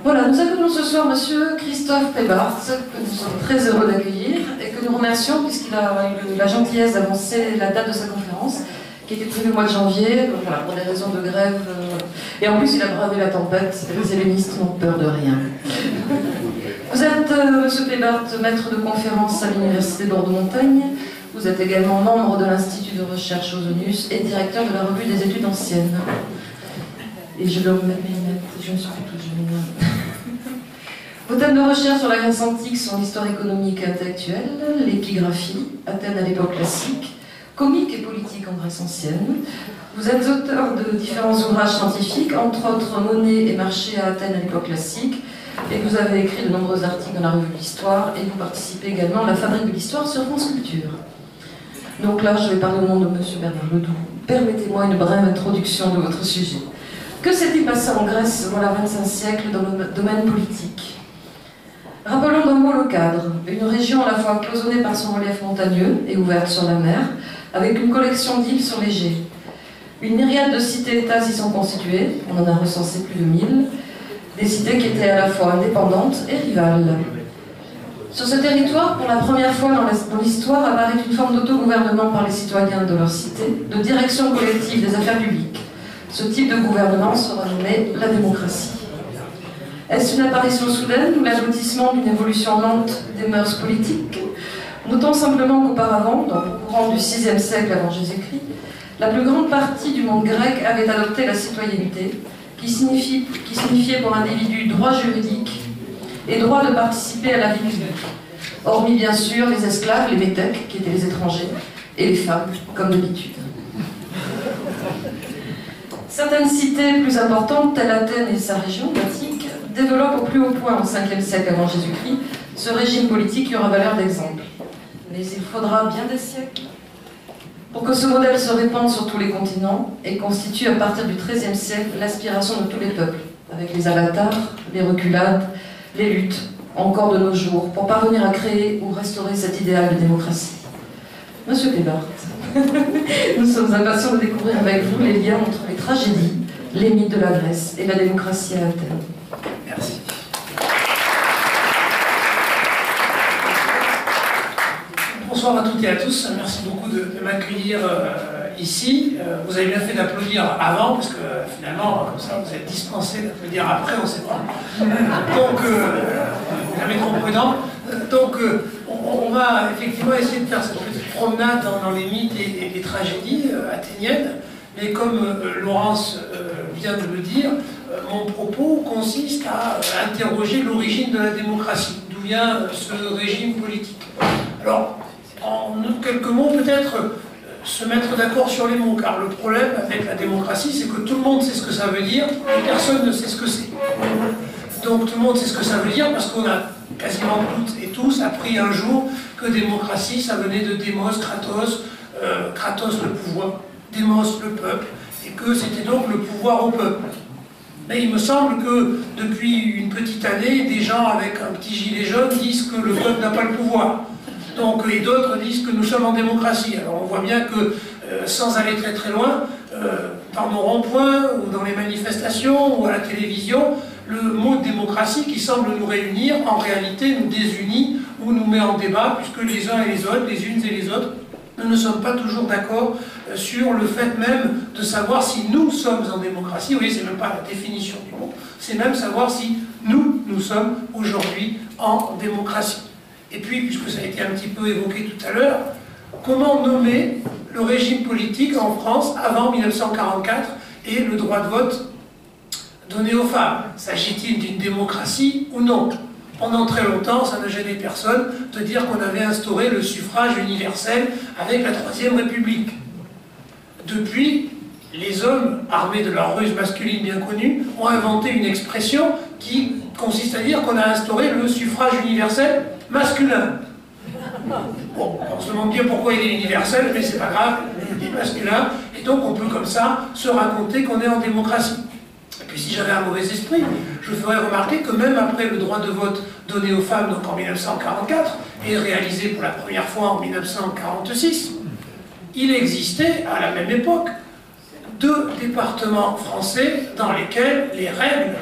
Voilà, nous accueillons ce soir Monsieur Christophe Pébart, que nous sommes très heureux d'accueillir et que nous remercions puisqu'il a eu la gentillesse d'avancer la date de sa conférence, qui était prévue le mois de janvier, donc voilà, pour des raisons de grève. Et en plus, il a bravé la tempête, les hellénistes n'ont peur de rien. Vous êtes, Monsieur Pébart, maître de conférence à l'Université Bordeaux-Montaigne. Vous êtes également membre de l'Institut de recherche Ozonius et directeur de la revue des études anciennes. Et je dois vous mettre mes lunettes, je ne suis plus toute jeune. Vos thèmes de recherche sur la Grèce antique sont l'histoire économique et intellectuelle, l'épigraphie, Athènes à l'époque classique, comique et politique en Grèce ancienne. Vous êtes auteur de différents ouvrages scientifiques, entre autres Monnaie et marché à Athènes à l'époque classique, et vous avez écrit de nombreux articles dans la revue de l'Histoire, et vous participez également à la Fabrique de l'Histoire sur France Culture. Donc là, je vais parler au nom de M. Bernard Ledoux. Permettez-moi une brève introduction de votre sujet. Que s'est-il passé en Grèce voilà 25 siècles dans le domaine politique? Rappelons d'un mot le cadre, une région à la fois cloisonnée par son relief montagneux et ouverte sur la mer, avec une collection d'îles sur l'Égée. Une myriade de cités-États y sont constituées, on en a recensé plus de 1000, des cités qui étaient à la fois indépendantes et rivales. Sur ce territoire, pour la première fois dans l'histoire, apparaît une forme d'autogouvernement par les citoyens de leur cité, de direction collective des affaires publiques. Ce type de gouvernement sera nommé la démocratie. Est-ce une apparition soudaine ou l'aboutissement d'une évolution lente des mœurs politiques? Notons simplement qu'auparavant, dans le courant du VIe siècle avant Jésus-Christ, la plus grande partie du monde grec avait adopté la citoyenneté, qui signifiait pour l'individu droit juridique et droit de participer à la vie publique, hormis bien sûr les esclaves, les métèques, qui étaient les étrangers, et les femmes, comme d'habitude. Certaines cités plus importantes, telles Athènes et sa région, l'Attique, développent au plus haut point au 5e siècle avant Jésus-Christ ce régime politique qui aura valeur d'exemple. Mais il faudra bien des siècles pour que ce modèle se répande sur tous les continents et constitue à partir du XIIIe siècle l'aspiration de tous les peuples, avec les avatars, les reculades, les luttes, encore de nos jours, pour parvenir à créer ou restaurer cet idéal de démocratie. Monsieur Pébart, nous sommes impatients de découvrir avec vous les liens entre les tragédies, les mythes de la Grèce et la démocratie à Athènes. Merci. Bonsoir à toutes et à tous. Merci beaucoup de m'accueillir ici. Vous avez bien fait d'applaudir avant, parce que finalement, comme ça, vous êtes dispensé d'applaudir après, on ne sait pas. Donc, jamais trop prudent. Donc, on va effectivement essayer de faire cette petite promenade dans les mythes et les tragédies athéniennes. Mais comme Laurence vient de le dire, mon propos consiste à interroger l'origine de la démocratie. D'où vient ce régime politique? Alors, en quelques mots, peut-être se mettre d'accord sur les mots, car le problème avec la démocratie, c'est que tout le monde sait ce que ça veut dire, et personne ne sait ce que c'est. Donc tout le monde sait ce que ça veut dire, parce qu'on a quasiment toutes et tous appris un jour que démocratie, ça venait de démos, kratos, kratos le pouvoir, démos le peuple, et que c'était donc le pouvoir au peuple. Mais il me semble que depuis une petite année, des gens avec un petit gilet jaune disent que le peuple n'a pas le pouvoir. Donc, et d'autres disent que nous sommes en démocratie. Alors on voit bien que, sans aller très très loin, dans nos ronds-points, ou dans les manifestations, ou à la télévision, le mot démocratie qui semble nous réunir, en réalité nous désunit, ou nous met en débat, puisque les uns et les autres, les unes et les autres, nous ne sommes pas toujours d'accord sur le fait même de savoir si nous sommes en démocratie. Vous voyez, c'est même pas la définition du mot, c'est même savoir si nous sommes aujourd'hui en démocratie. Et puis, puisque ça a été un petit peu évoqué tout à l'heure, comment nommer le régime politique en France avant 1944 et le droit de vote donné aux femmes? S'agit-il d'une démocratie ou non? Pendant très longtemps, ça ne gênait personne de dire qu'on avait instauré le suffrage universel avec la Troisième République. Depuis, les hommes, armés de leur ruse masculine bien connue, ont inventé une expression qui consiste à dire qu'on a instauré le suffrage universel masculin. Bon, on se demande bien pourquoi il est universel, mais c'est pas grave, il est masculin, et donc on peut comme ça se raconter qu'on est en démocratie. Et puis si j'avais un mauvais esprit, je ferais remarquer que même après le droit de vote donné aux femmes, donc en 1944, et réalisé pour la première fois en 1946, il existait à la même époque 2 départements français dans lesquels les règles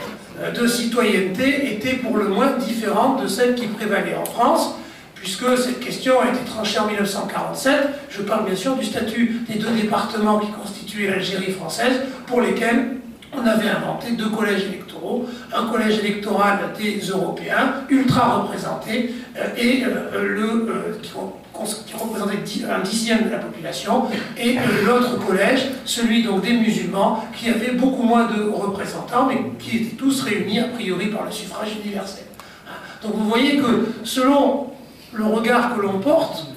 de citoyenneté était pour le moins différente de celle qui prévalait en France, puisque cette question a été tranchée en 1947. Je parle bien sûr du statut des deux départements qui constituaient l'Algérie française, pour lesquels on avait inventé deux collèges électoraux, un collège électoral des Européens, ultra représenté, et qui représentait un dixième de la population, et l'autre collège, celui donc des musulmans, qui avait beaucoup moins de représentants, mais qui étaient tous réunis a priori par le suffrage universel. Donc vous voyez que selon le regard que l'on porte,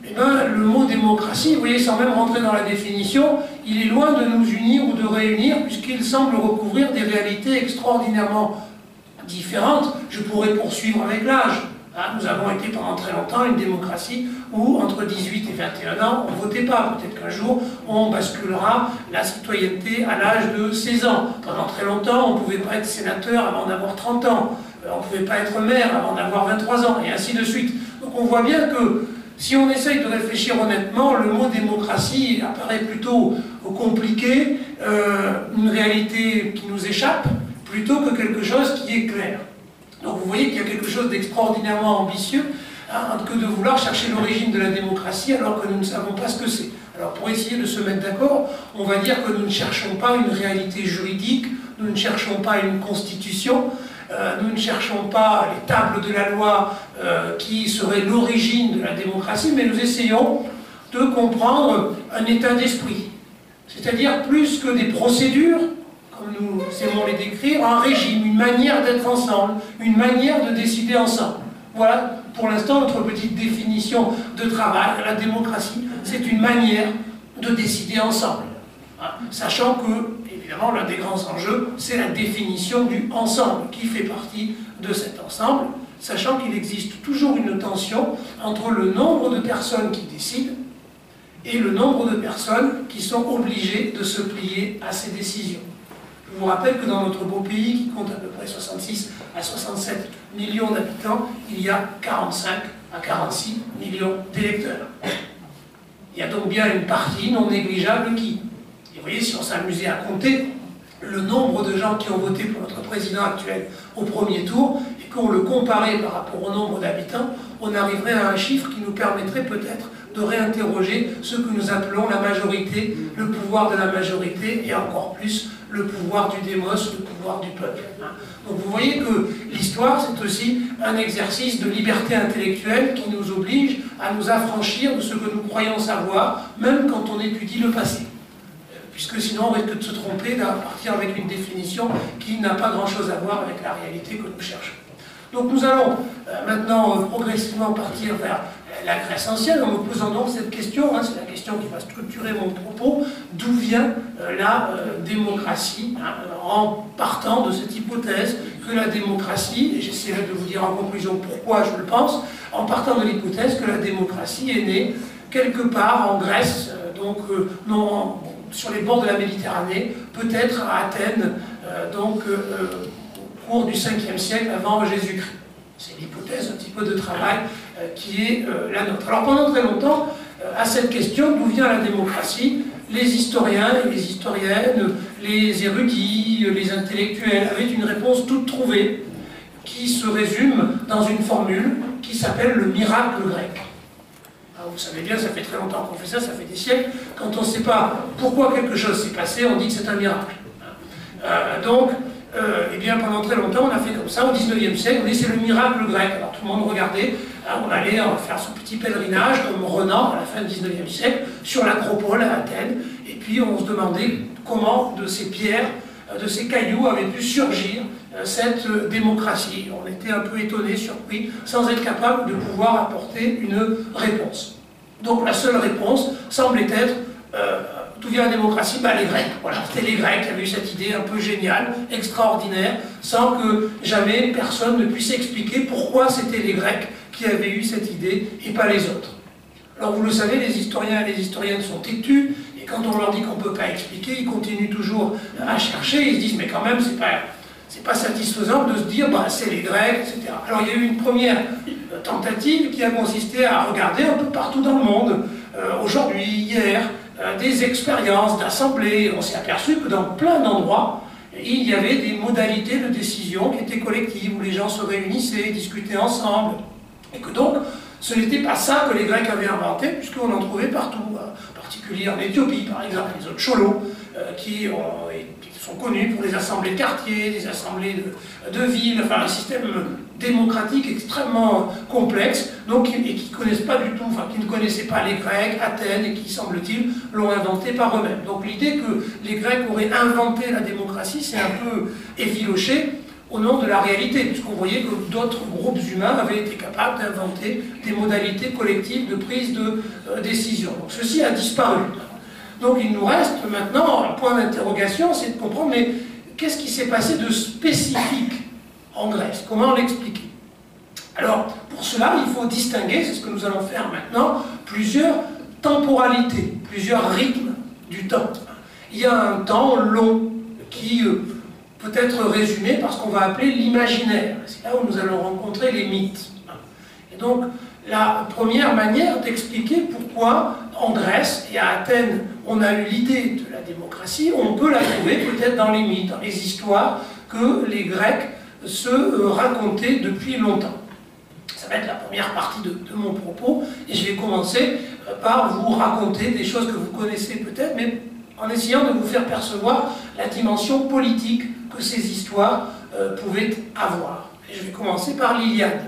eh ben, le mot démocratie, vous voyez, sans même rentrer dans la définition, il est loin de nous unir ou de réunir, puisqu'il semble recouvrir des réalités extraordinairement différentes. Je pourrais poursuivre avec l'âge. Nous avons été pendant très longtemps une démocratie où, entre 18 et 21 ans, on ne votait pas. Peut-être qu'un jour, on basculera la citoyenneté à l'âge de 16 ans. Pendant très longtemps, on ne pouvait pas être sénateur avant d'avoir 30 ans. On ne pouvait pas être maire avant d'avoir 23 ans, et ainsi de suite. Donc on voit bien que si on essaye de réfléchir honnêtement, le mot démocratie apparaît plutôt compliqué, une réalité qui nous échappe, plutôt que quelque chose qui est clair. Donc vous voyez qu'il y a quelque chose d'extraordinairement ambitieux, que de vouloir chercher l'origine de la démocratie alors que nous ne savons pas ce que c'est. Alors pour essayer de se mettre d'accord, on va dire que nous ne cherchons pas une réalité juridique, nous ne cherchons pas une constitution, nous ne cherchons pas les tables de la loi qui seraient l'origine de la démocratie, mais nous essayons de comprendre un état d'esprit. C'est-à-dire plus que des procédures, comme nous aimons les décrire, un régime, une manière d'être ensemble, une manière de décider ensemble. Voilà, pour l'instant, notre petite définition de travail. La démocratie, c'est une manière de décider ensemble. Sachant que, évidemment, l'un des grands enjeux, c'est la définition du ensemble, qui fait partie de cet ensemble, sachant qu'il existe toujours une tension entre le nombre de personnes qui décident et le nombre de personnes qui sont obligées de se plier à ces décisions. Je vous rappelle que dans notre beau pays, qui compte à peu près 66 à 67 millions d'habitants, il y a 45 à 46 millions d'électeurs. Il y a donc bien une partie non négligeable qui... Et vous voyez, si on s'amusait à compter le nombre de gens qui ont voté pour notre président actuel au premier tour, et qu'on le comparait par rapport au nombre d'habitants, on arriverait à un chiffre qui nous permettrait peut-être de réinterroger ce que nous appelons la majorité, le pouvoir de la majorité, et encore plus le pouvoir du démos, le pouvoir du peuple. Donc vous voyez que l'histoire, c'est aussi un exercice de liberté intellectuelle qui nous oblige à nous affranchir de ce que nous croyons savoir, même quand on étudie le passé. Puisque sinon on risque de se tromper, d'à partir avec une définition qui n'a pas grand-chose à voir avec la réalité que nous cherchons. Donc nous allons maintenant progressivement partir vers la Grèce ancienne, en me posant donc cette question, c'est la question qui va structurer mon propos, d'où vient la démocratie, en partant de cette hypothèse que la démocratie, et j'essaierai de vous dire en conclusion pourquoi je le pense, en partant de l'hypothèse que la démocratie est née quelque part en Grèce, donc non sur les bords de la Méditerranée, peut-être à Athènes, au cours du 5e siècle avant Jésus-Christ. C'est l'hypothèse un petit peu de travail qui est la nôtre. Alors pendant très longtemps, à cette question, d'où vient la démocratie, les historiens et les historiennes, les érudits, les intellectuels avaient une réponse toute trouvée qui se résume dans une formule qui s'appelle le miracle grec. Alors vous savez bien, ça fait très longtemps qu'on fait ça fait des siècles. Quand on ne sait pas pourquoi quelque chose s'est passé, on dit que c'est un miracle. Eh bien, pendant très longtemps, on a fait comme ça, au 19e siècle, on dit c'est le miracle grec. Alors tout le monde regardait, on allait faire son petit pèlerinage, comme Renan, à la fin du 19e siècle, sur l'acropole à Athènes, et puis on se demandait comment, de ces pierres, de ces cailloux, avait pu surgir cette démocratie. On était un peu étonnés, surpris, sans être capable de pouvoir apporter une réponse. Donc la seule réponse semblait être d'où vient la démocratie? Les Grecs. Voilà, c'était les Grecs qui avaient eu cette idée un peu géniale, extraordinaire, sans que jamais personne ne puisse expliquer pourquoi c'était les Grecs qui avaient eu cette idée et pas les autres. Alors vous le savez, les historiens et les historiennes sont têtus, et quand on leur dit qu'on ne peut pas expliquer, ils continuent toujours à chercher, ils se disent mais quand même c'est pas satisfaisant de se dire c'est les Grecs, etc. Alors il y a eu une première tentative qui a consisté à regarder un peu partout dans le monde, aujourd'hui, hier, des expériences d'assemblée. On s'est aperçu que dans plein d'endroits, il y avait des modalités de décision qui étaient collectives, où les gens se réunissaient, discutaient ensemble, et que donc ce n'était pas ça que les Grecs avaient inventé, puisqu'on en trouvait partout, en particulier en Éthiopie par exemple, les autres cholos, qui sont connus pour les assemblées de quartier, des assemblées de villes, enfin un système démocratique extrêmement complexe, donc, et qui ne connaissent pas du tout, enfin qui ne connaissaient pas les Grecs, Athènes, et qui, semble-t-il, l'ont inventé par eux-mêmes. Donc l'idée que les Grecs auraient inventé la démocratie, c'est un peu effiloché au nom de la réalité, puisqu'on voyait que d'autres groupes humains avaient été capables d'inventer des modalités collectives de prise de décision. Donc ceci a disparu. Donc il nous reste maintenant un point d'interrogation, c'est de comprendre, mais qu'est-ce qui s'est passé de spécifique en Grèce? Comment l'expliquer? Alors, pour cela, il faut distinguer, c'est ce que nous allons faire maintenant, plusieurs temporalités, plusieurs rythmes du temps. Il y a un temps long qui peut être résumé par ce qu'on va appeler l'imaginaire. C'est là où nous allons rencontrer les mythes. Et donc, la première manière d'expliquer pourquoi en Grèce et à Athènes on a eu l'idée de la démocratie, on peut la trouver peut-être dans les mythes, dans les histoires que les Grecs se racontaient depuis longtemps. Ça va être la première partie de mon propos, et je vais commencer par vous raconter des choses que vous connaissez peut-être, mais en essayant de vous faire percevoir la dimension politique que ces histoires pouvaient avoir. Et je vais commencer par l'Iliade.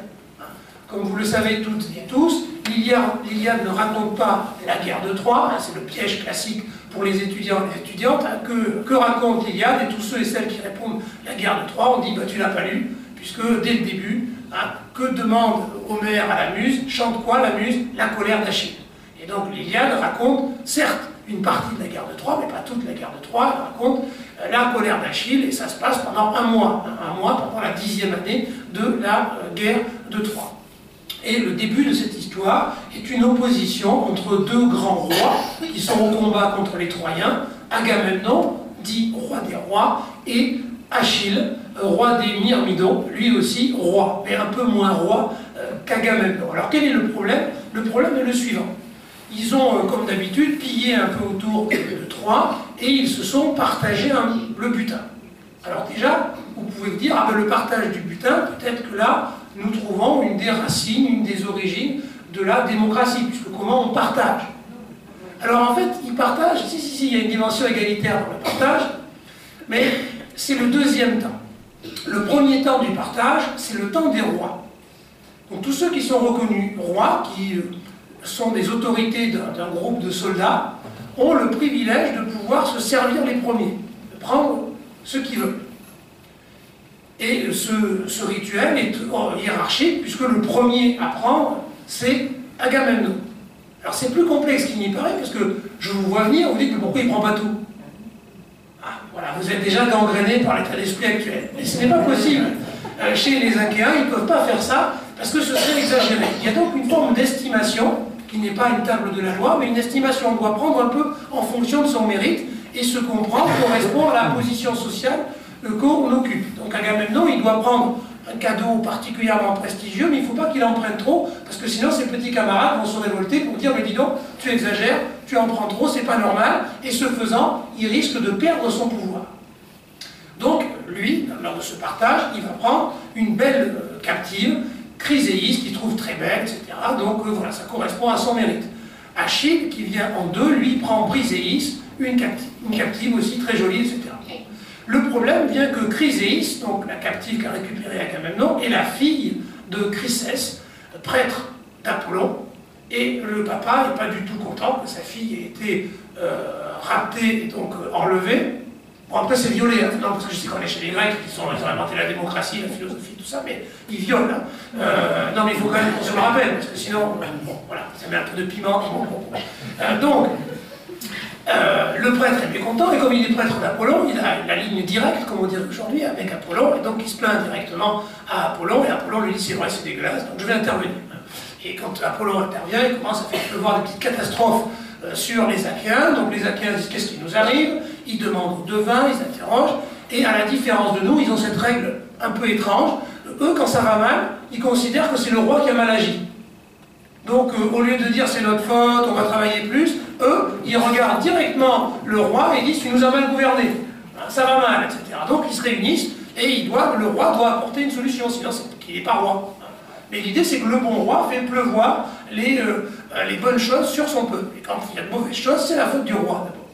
Comme vous le savez toutes et tous, l'Iliade ne raconte pas la guerre de Troie, c'est le piège classique pour les étudiants et les étudiantes. Que raconte l'Iliade? Et tous ceux et celles qui répondent la guerre de Troie, on dit bah, tu l'as pas lu, puisque dès le début, que demande Homère à la Muse? Chante quoi la Muse? La colère d'Achille. Et donc l'Iliade raconte, certes, une partie de la guerre de Troie, mais pas toute la guerre de Troie, elle raconte la colère d'Achille, et ça se passe pendant un mois pendant la 10e année de la guerre de Troie. Et le début de cette histoire est une opposition entre deux grands rois qui sont au combat contre les Troyens, Agamemnon, dit roi des rois, et Achille, roi des Myrmidons, lui aussi roi, mais un peu moins roi qu'Agamemnon. Alors quel est le problème? Le problème est le suivant. Ils ont, comme d'habitude, pillé un peu autour de Troie, et ils se sont partagés le butin. Alors déjà, vous pouvez vous dire, ah ben le partage du butin, peut-être que là, nous trouvons une des racines, une des origines de la démocratie, puisque comment on partage? Alors en fait, ils partagent, si, il y a une dimension égalitaire dans le partage, mais c'est le deuxième temps. Le premier temps du partage, c'est le temps des rois. Donc tous ceux qui sont reconnus rois, qui sont des autorités d'un groupe de soldats, ont le privilège de pouvoir se servir les premiers, de prendre ce qu'ils veulent. Et ce rituel est hiérarchique, puisque le premier à prendre, c'est Agamemnon. Alors c'est plus complexe qu'il n'y paraît, parce que je vous vois venir, vous dites, mais pourquoi il ne prend pas tout? Ah, voilà, vous êtes déjà gangréné par l'état d'esprit actuel. Mais ce n'est pas possible. Chez les Achéens, ils ne peuvent pas faire ça, parce que ce serait exagéré. Il y a donc une forme d'estimation, qui n'est pas une table de la loi, mais une estimation. On doit prendre un peu en fonction de son mérite, et ce qu'on prend correspond à la position sociale qu'on occupe. Donc Agamemnon, il doit prendre un cadeau particulièrement prestigieux, mais il ne faut pas qu'il en prenne trop, parce que sinon ses petits camarades vont se révolter pour dire, mais dis donc, tu exagères, tu en prends trop, c'est pas normal, et ce faisant, il risque de perdre son pouvoir. Donc, lui, lors de ce partage, il va prendre une belle captive, Chryséis, qu'il trouve très belle, etc. Donc voilà, ça correspond à son mérite. Achille, qui vient en deux, lui, prend Briséis, une captive aussi très jolie, etc. Le problème vient que Chryséis, donc la captive qu'a récupérée Agamemnon, est la fille de Chryses, prêtre d'Apollon, et le papa n'est pas du tout content que sa fille ait été raptée et donc enlevée. Bon, après c'est violé, hein, non, parce que je sais qu'on est chez les Grecs, ils ont inventé la démocratie, la philosophie, tout ça, mais ils violent. Hein. Non, mais il faut quand même qu'on se le rappelle, parce que sinon, bon, voilà, ça met un peu de piment. Donc, le prêtre est mécontent, et comme il est prêtre d'Apollon, il a la ligne directe, comme on dirait aujourd'hui, avec Apollon, et donc il se plaint directement à Apollon, et Apollon lui dit c'est vrai, c'est dégueulasse, donc je vais intervenir. Et quand Apollon intervient, il commence à faire pleuvoir des petites catastrophes sur les Achéens, donc les Achéens disent qu'est-ce qui nous arrive, ils demandent de vin, ils interrogent, et à la différence de nous, ils ont cette règle un peu étrange, eux quand ça va mal, ils considèrent que c'est le roi qui a mal agi. Donc au lieu de dire c'est notre faute, on va travailler plus, eux, ils regardent directement le roi et disent tu nous as mal gouverné. ça va mal, etc. Donc ils se réunissent et le roi doit apporter une solution, sinon il n'est pas roi. Mais l'idée, c'est que le bon roi fait pleuvoir les bonnes choses sur son peuple. Et quand il y a de mauvaises choses, c'est la faute du roi, d'abord.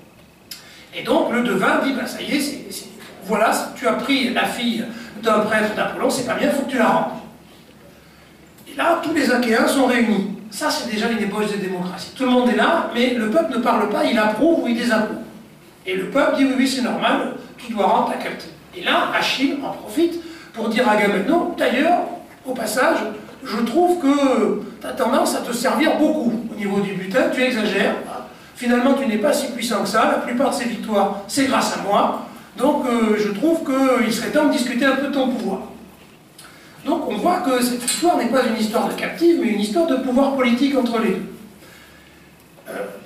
Et donc, le devin dit, ben, ça y est, voilà, tu as pris la fille d'un prêtre d'Apollon, c'est pas bien, il faut que tu la rendes. Et là, tous les Achéens sont réunis. Ça, c'est déjà une ébauche de démocratie. Tout le monde est là, mais le peuple ne parle pas, il approuve ou il désapprouve. Et le peuple dit, oui, oui, c'est normal, tu dois rendre ta captive. Et là, Achille en profite pour dire à Agamemnon, d'ailleurs, au passage, je trouve que tu as tendance à te servir beaucoup au niveau du butin, tu exagères. Finalement, tu n'es pas si puissant que ça, la plupart de ces victoires, c'est grâce à moi. Donc, je trouve qu'il serait temps de discuter un peu de ton pouvoir. Donc, on voit que cette histoire n'est pas une histoire de captive, mais une histoire de pouvoir politique entre les deux.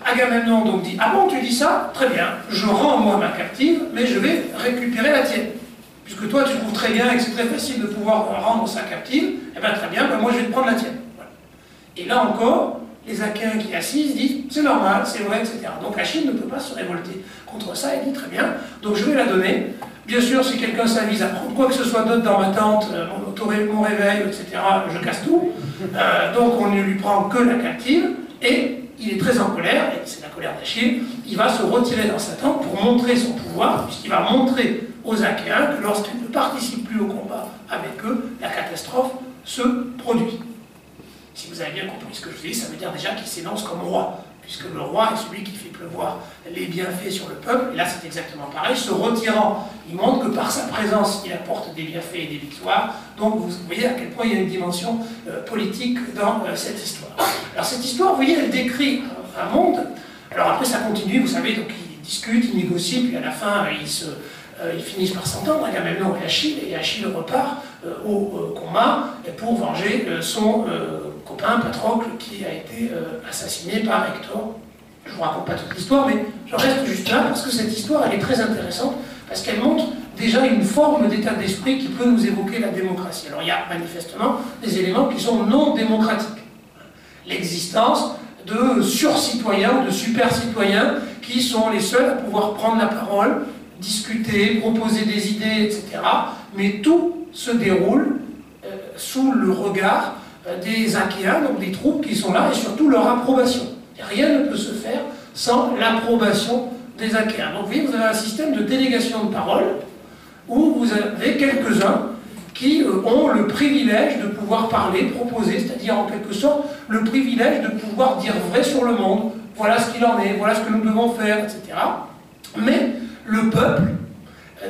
Agamemnon donc dit, ah bon, tu dis ça? Très bien, je rends moi ma captive, mais je vais récupérer la tienne. Puisque toi, tu trouves très bien et que c'est très facile de pouvoir rendre sa captive, eh bien très bien, ben moi je vais te prendre la tienne. Voilà. Et là encore, les Achéens qui assisent disent, c'est normal, c'est vrai, etc. Donc Achille ne peut pas se révolter contre ça, il dit très bien, donc je vais la donner. Bien sûr, si quelqu'un s'avise à prendre quoi que ce soit d'autre dans ma tente, mon réveil, etc., je casse tout. Donc on ne lui prend que la captive, et il est très en colère, et c'est la colère d'Achille, il va se retirer dans sa tente pour montrer son pouvoir, puisqu'il va montrer aux Achéens que lorsqu'ils ne participent plus au combat avec eux, la catastrophe se produit. Si vous avez bien compris ce que je dis, ça veut dire déjà qu'il s'énonce comme roi, puisque le roi est celui qui fait pleuvoir les bienfaits sur le peuple, et là c'est exactement pareil, se retirant, il montre que par sa présence, il apporte des bienfaits et des victoires, donc vous voyez à quel point il y a une dimension politique dans cette histoire. Alors cette histoire, vous voyez, elle décrit un monde, alors après ça continue, vous savez, donc ils discutent, ils négocient, puis à la fin, ils finissent par s'entendre, Agamemnon et Achille repart au combat pour venger son copain Patrocle qui a été assassiné par Hector. Je ne vous raconte pas toute l'histoire, mais je reste juste là parce que cette histoire elle est très intéressante parce qu'elle montre déjà une forme d'état d'esprit qui peut nous évoquer la démocratie. Alors il y a manifestement des éléments qui sont non démocratiques. L'existence de surcitoyens ou de super-citoyens qui sont les seuls à pouvoir prendre la parole, discuter, proposer des idées, etc. Mais tout se déroule sous le regard des Achéens, donc des troupes qui sont là, et surtout leur approbation. Et rien ne peut se faire sans l'approbation des Achéens. Donc vous voyez, vous avez un système de délégation de parole, où vous avez quelques-uns qui ont le privilège de pouvoir parler, proposer, c'est-à-dire en quelque sorte le privilège de pouvoir dire vrai sur le monde, voilà ce qu'il en est, voilà ce que nous devons faire, etc. Mais le peuple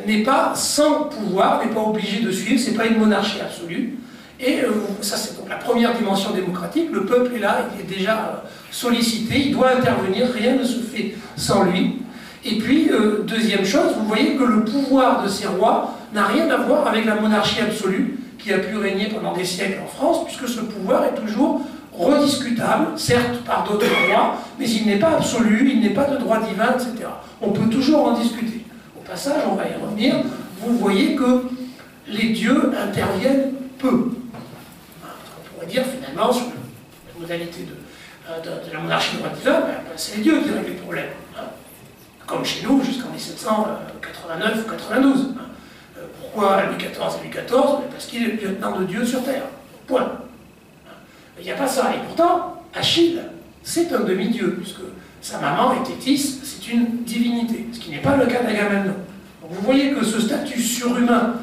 n'est pas sans pouvoir, n'est pas obligé de suivre, c'est pas une monarchie absolue. Et ça c'est donc la première dimension démocratique, le peuple est là, il est déjà sollicité, il doit intervenir, rien ne se fait sans lui. Et puis, deuxième chose, vous voyez que le pouvoir de ces rois n'a rien à voir avec la monarchie absolue qui a pu régner pendant des siècles en France, puisque ce pouvoir est toujours rediscutable, certes par d'autres rois, mais il n'est pas absolu, il n'est pas de droit divin, etc. On peut toujours en discuter. Au passage, on va y revenir, vous voyez que les dieux interviennent peu. On pourrait dire finalement, sur la modalité de la monarchie de droit divin, c'est les dieux qui règlent les problèmes. Comme chez nous, jusqu'en 1789 ou 92. Pourquoi Louis XIV et Louis XIV? Parce qu'il est le lieutenant de Dieu sur Terre. Point. Il n'y a pas ça. Et pourtant, Achille, c'est un demi-dieu, puisque sa maman est Thétis, c'est une divinité, ce qui n'est pas le cas d'Agamemnon. Donc vous voyez que ce statut surhumain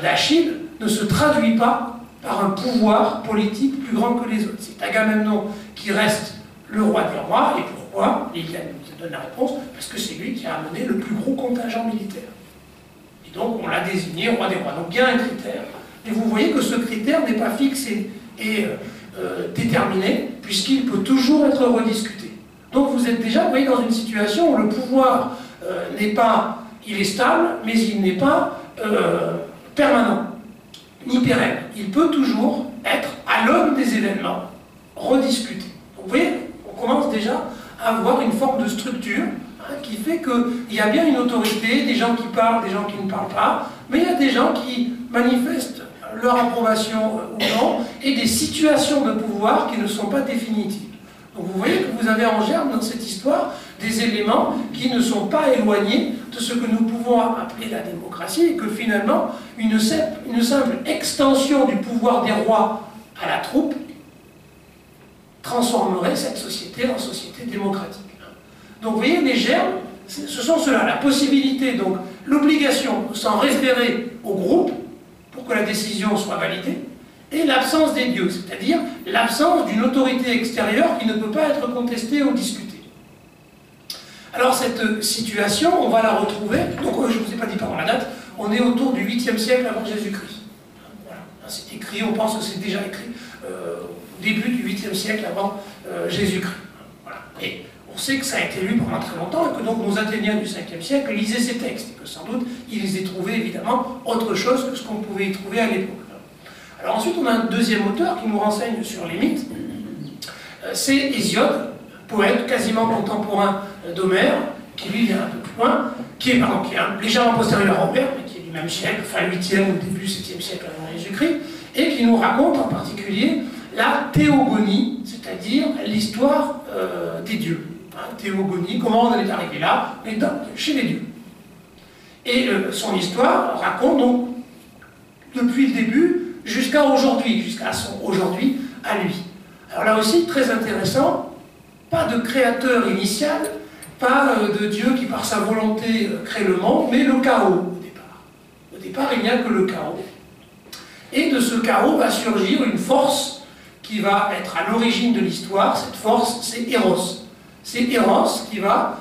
d'Achille ne se traduit pas par un pouvoir politique plus grand que les autres. C'est Agamemnon qui reste le roi des rois, et pourquoi? Liliane nous donne la réponse, parce que c'est lui qui a amené le plus gros contingent militaire. Et donc on l'a désigné roi des rois. Donc il y a un critère, mais vous voyez que ce critère n'est pas fixé et déterminé, puisqu'il peut toujours être rediscuté. Donc vous êtes déjà, vous voyez, dans une situation où le pouvoir n'est pas, il est stable, mais il n'est pas permanent, ni pérenne. Il peut toujours être, à l'aune des événements, rediscuté. Donc vous voyez, on commence déjà à avoir une forme de structure qui fait qu'il y a bien une autorité, des gens qui parlent, des gens qui ne parlent pas, mais il y a des gens qui manifestent leur approbation ou non, et des situations de pouvoir qui ne sont pas définitives. Donc vous voyez que vous avez en germe dans cette histoire des éléments qui ne sont pas éloignés de ce que nous pouvons appeler la démocratie, et que finalement, une simple extension du pouvoir des rois à la troupe transformerait cette société en société démocratique. Donc vous voyez, les germes, ce sont ceux-là, la possibilité, donc l'obligation de s'en référer au groupe pour que la décision soit validée, et l'absence des dieux, c'est-à-dire l'absence d'une autorité extérieure qui ne peut pas être contestée ou discutée. Alors cette situation, on va la retrouver, donc je ne vous ai pas dit pendant la date, on est autour du 8e siècle avant Jésus-Christ. Voilà, c'est écrit, on pense que c'est déjà écrit au début du 8e siècle avant Jésus-Christ. Voilà. Et on sait que ça a été lu pendant très longtemps, et que donc nos Athéniens du 5e siècle lisaient ces textes, et que sans doute ils y trouvaient évidemment autre chose que ce qu'on pouvait y trouver à l'époque. Alors ensuite, on a un deuxième auteur qui nous renseigne sur les mythes, c'est Hésiode, poète quasiment contemporain d'Homère, qui lui vient un peu plus loin, qui est légèrement postérieur à Homère, mais qui est du même siècle, fin 8e ou début 7e siècle avant Jésus-Christ, et qui nous raconte en particulier la théogonie, c'est-à-dire l'histoire des dieux. Théogonie, comment on en est arrivé là, mais chez les dieux. Et son histoire raconte donc, depuis le début, jusqu'à aujourd'hui, jusqu'à son aujourd'hui à lui. Alors là aussi, très intéressant, pas de créateur initial, pas de Dieu qui par sa volonté crée le monde, mais le chaos au départ. Au départ, il n'y a que le chaos. Et de ce chaos va surgir une force qui va être à l'origine de l'histoire. Cette force, c'est Eros. C'est Eros qui va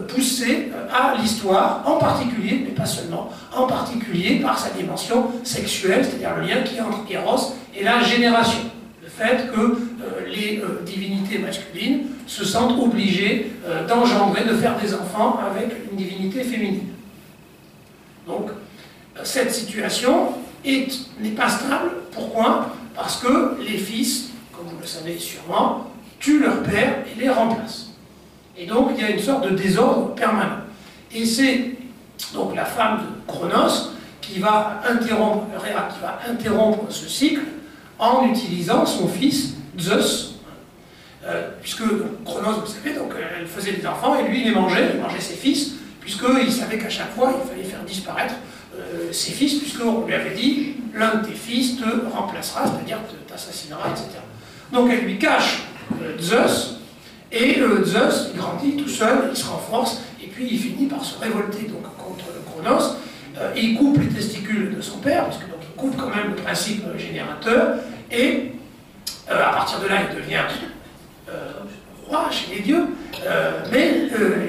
pousser à l'histoire, en particulier, mais pas seulement, en particulier par sa dimension sexuelle, c'est-à-dire le lien qui est entre Eros et la génération. Le fait que les divinités masculines se sentent obligées d'engendrer, de faire des enfants avec une divinité féminine. Donc, cette situation n'est pas stable. Pourquoi? Parce que les fils, comme vous le savez sûrement, tuent leur père et les remplacent. Et donc, il y a une sorte de désordre permanent. Et c'est donc la femme de Cronos qui va interrompre ce cycle en utilisant son fils Zeus, puisque Cronos, vous savez, donc, elle faisait des enfants et lui, il mangeait ses fils, puisqu'il savait qu'à chaque fois, il fallait faire disparaître ses fils, puisqu'on lui avait dit, l'un de tes fils te remplacera, c'est-à-dire t'assassinera, etc. Donc, elle lui cache Zeus. Et Zeus, il grandit tout seul, il se renforce, et puis il finit par se révolter donc, contre Cronos. Il coupe les testicules de son père, parce que donc, il coupe quand même le principe générateur, et à partir de là, il devient roi chez les dieux, mais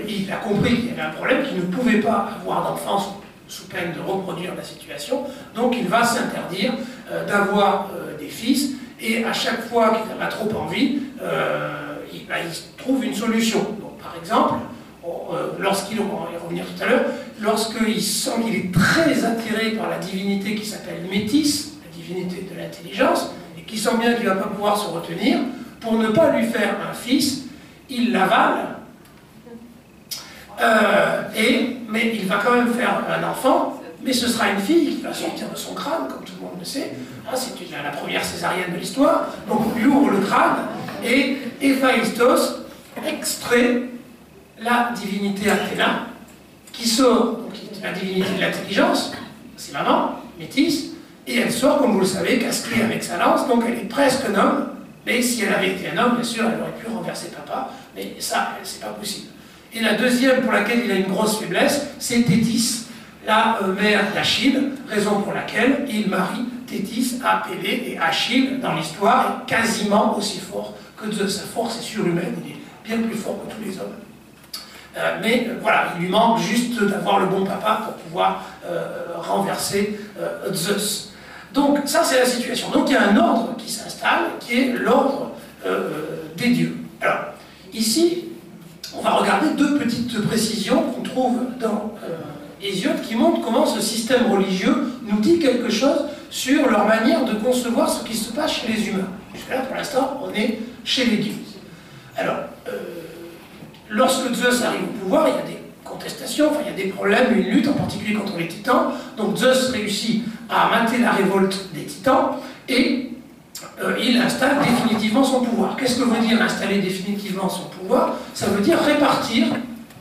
il a compris qu'il y avait un problème, qu'il ne pouvait pas avoir d'enfant sous peine de reproduire la situation, donc il va s'interdire d'avoir des fils, et à chaque fois qu'il en a trop envie, il trouve une solution. Donc, par exemple, lorsqu'il, on va y revenir tout à l'heure, lorsqu'il sent qu'il est très attiré par la divinité qui s'appelle Métis, la divinité de l'intelligence, et qu'il sent bien qu'il ne va pas pouvoir se retenir, pour ne pas lui faire un fils, il l'avale, mais il va quand même faire un enfant, mais ce sera une fille qui va sortir de son crâne, comme tout le monde le sait. C'est la première césarienne de l'histoire. Donc on lui ouvre le crâne, et Héphaïstos extrait la divinité Athéna, qui sort, donc la divinité de l'intelligence, c'est maman, Métis, et elle sort, comme vous le savez, casquée avec sa lance, donc elle est presque un homme, mais si elle avait été un homme, bien sûr, elle aurait pu renverser papa, mais ça, c'est pas possible. Et la deuxième pour laquelle il a une grosse faiblesse, c'est Thétis, la mère d'Achille, raison pour laquelle il marie Thétis à Pélée, et Achille, dans l'histoire, est quasiment aussi fort que Zeus. Sa force est surhumaine, il est bien plus fort que tous les hommes. Mais voilà, il lui manque juste d'avoir le bon papa pour pouvoir renverser Zeus. Donc ça c'est la situation. Donc il y a un ordre qui s'installe, qui est l'ordre des dieux. Alors, ici, on va regarder deux petites précisions qu'on trouve dans Hésiode qui montrent comment ce système religieux nous dit quelque chose sur leur manière de concevoir ce qui se passe chez les humains. Jusque-là, pour l'instant, on est chez les dieux. Alors, lorsque Zeus arrive au pouvoir, il y a des contestations, enfin, il y a des problèmes, une lutte, en particulier contre les titans. Donc Zeus réussit à mater la révolte des titans, et il installe définitivement son pouvoir. Qu'est-ce que veut dire installer définitivement son pouvoir? Ça veut dire répartir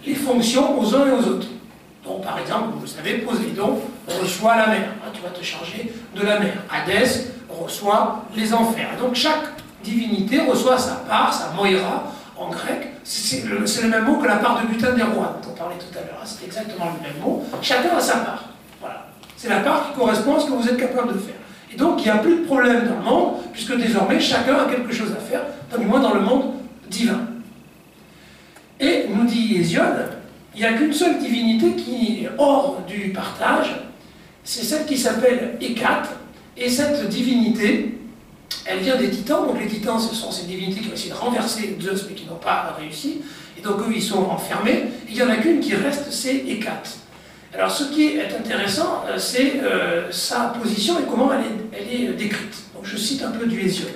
les fonctions aux uns et aux autres. Donc, par exemple, vous savez, Poséidon reçoit la mer. Hein, tu vas te charger de la mer. Hadès reçoit les enfers. Et donc, chaque divinité reçoit sa part, sa moira, en grec. C'est le même mot que la part de butin des rois, dont on parlait tout à l'heure. Hein, c'est exactement le même mot. Chacun a sa part. Voilà. C'est la part qui correspond à ce que vous êtes capable de faire. Et donc, il n'y a plus de problème dans le monde, puisque désormais, chacun a quelque chose à faire, du moins dans le monde divin. Et, nous dit Hésiode, il n'y a qu'une seule divinité qui est hors du partage, c'est celle qui s'appelle Hécate, et cette divinité, elle vient des titans, donc les titans, ce sont ces divinités qui ont essayé de renverser Zeus, mais qui n'ont pas réussi, et donc eux, ils sont enfermés, et il n'y en a qu'une qui reste, c'est Hécate. Alors, ce qui est intéressant, c'est sa position et comment elle est décrite. Donc, je cite un peu du Hésiode.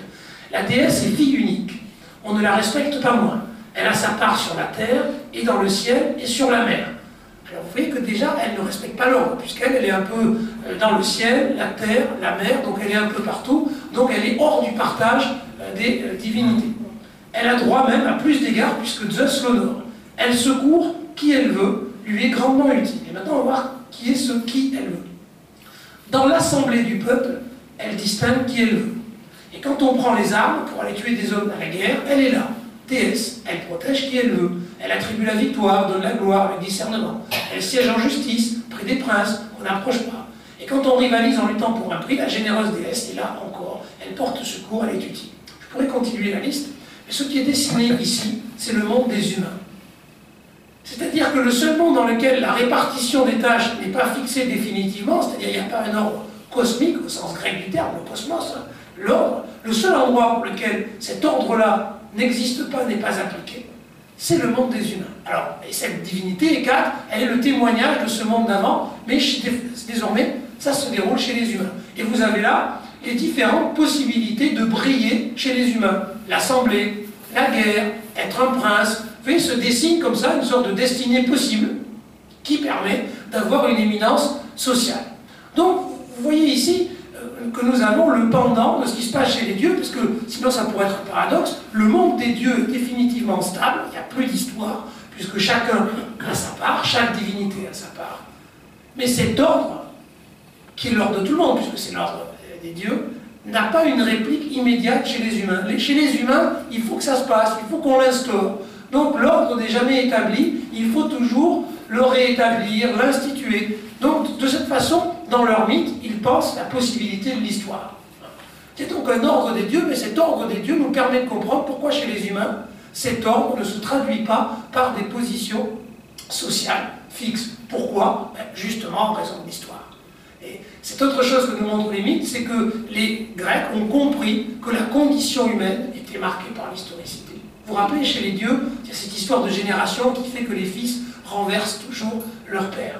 La déesse est fille unique. On ne la respecte pas moins. Elle a sa part sur la terre, et dans le ciel, et sur la mer. Alors, vous voyez que déjà, elle ne respecte pas l'ordre, puisqu'elle est un peu dans le ciel, la terre, la mer, donc elle est un peu partout. Donc, elle est hors du partage des divinités. Elle a droit même à plus d'égards, puisque Zeus l'honore. Elle secourt qui elle veut, lui est grandement utile. Et maintenant, on va voir qui est ce qui elle veut. Dans l'assemblée du peuple, elle distingue qui elle veut. Et quand on prend les armes pour aller tuer des hommes à la guerre, elle est là, déesse. Elle protège qui elle veut. Elle attribue la victoire, donne la gloire avec discernement. Elle siège en justice, près des princes, on n'approche pas. Et quand on rivalise en luttant pour un prix, la généreuse déesse est là encore. Elle porte secours, elle est utile. Je pourrais continuer la liste, mais ce qui est dessiné ici, c'est le monde des humains. C'est-à-dire que le seul monde dans lequel la répartition des tâches n'est pas fixée définitivement, c'est-à-dire qu'il n'y a pas un ordre cosmique, au sens grec du terme, le cosmos, hein, l'ordre, le seul endroit pour lequel cet ordre-là n'existe pas, n'est pas appliqué, c'est le monde des humains. Alors, et cette divinité, Hécate, elle est le témoignage de ce monde d'avant, mais désormais, ça se déroule chez les humains. Et vous avez là les différentes possibilités de briller chez les humains. L'assemblée, la guerre, être un prince. Vous voyez, se dessine comme ça une sorte de destinée possible qui permet d'avoir une éminence sociale. Donc, vous voyez ici que nous avons le pendant de ce qui se passe chez les dieux, parce que sinon ça pourrait être un paradoxe. Le monde des dieux est définitivement stable, il n'y a plus d'histoire, puisque chacun a sa part, chaque divinité a sa part. Mais cet ordre, qui est l'ordre de tout le monde, puisque c'est l'ordre des dieux, n'a pas une réplique immédiate chez les humains. Chez les humains, il faut que ça se passe, il faut qu'on l'instaure. Donc l'ordre n'est jamais établi, il faut toujours le réétablir, l'instituer. Donc de cette façon, dans leur mythe, ils pensent la possibilité de l'histoire. C'est donc un ordre des dieux, mais cet ordre des dieux nous permet de comprendre pourquoi chez les humains, cet ordre ne se traduit pas par des positions sociales fixes. Pourquoi? Justement en raison de l'histoire. Et cette autre chose que nous montrent les mythes, c'est que les Grecs ont compris que la condition humaine était marquée par l'historicité. Vous vous rappelez, chez les dieux, il y a cette histoire de génération qui fait que les fils renversent toujours leur père.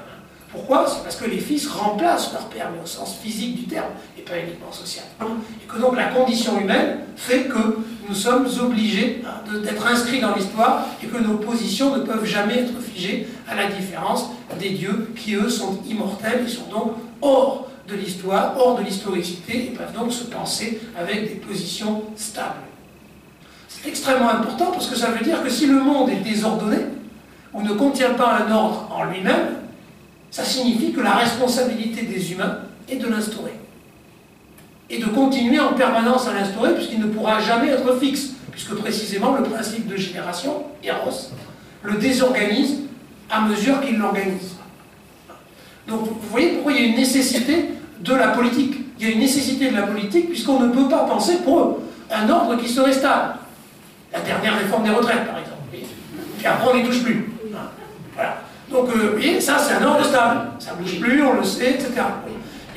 Pourquoi? C'est parce que les fils remplacent leur père, mais au sens physique du terme, et pas uniquement social. Et que donc la condition humaine fait que nous sommes obligés d'être inscrits dans l'histoire et que nos positions ne peuvent jamais être figées, à la différence des dieux qui, eux, sont immortels et sont donc hors de l'histoire, hors de l'historicité, et peuvent donc se penser avec des positions stables. C'est extrêmement important parce que ça veut dire que si le monde est désordonné, ou ne contient pas un ordre en lui-même, ça signifie que la responsabilité des humains est de l'instaurer. Et de continuer en permanence à l'instaurer, puisqu'il ne pourra jamais être fixe, puisque précisément le principe de génération, Eros, le désorganise à mesure qu'il l'organise. Donc vous voyez pourquoi il y a une nécessité de la politique. Il y a une nécessité de la politique, puisqu'on ne peut pas penser pour eux un ordre qui serait stable. La dernière réforme des retraites, par exemple. Puis après, on n'y touche plus. Voilà. Donc, vous voyez, ça, c'est un ordre stable. Ça ne bouge plus, on le sait, etc.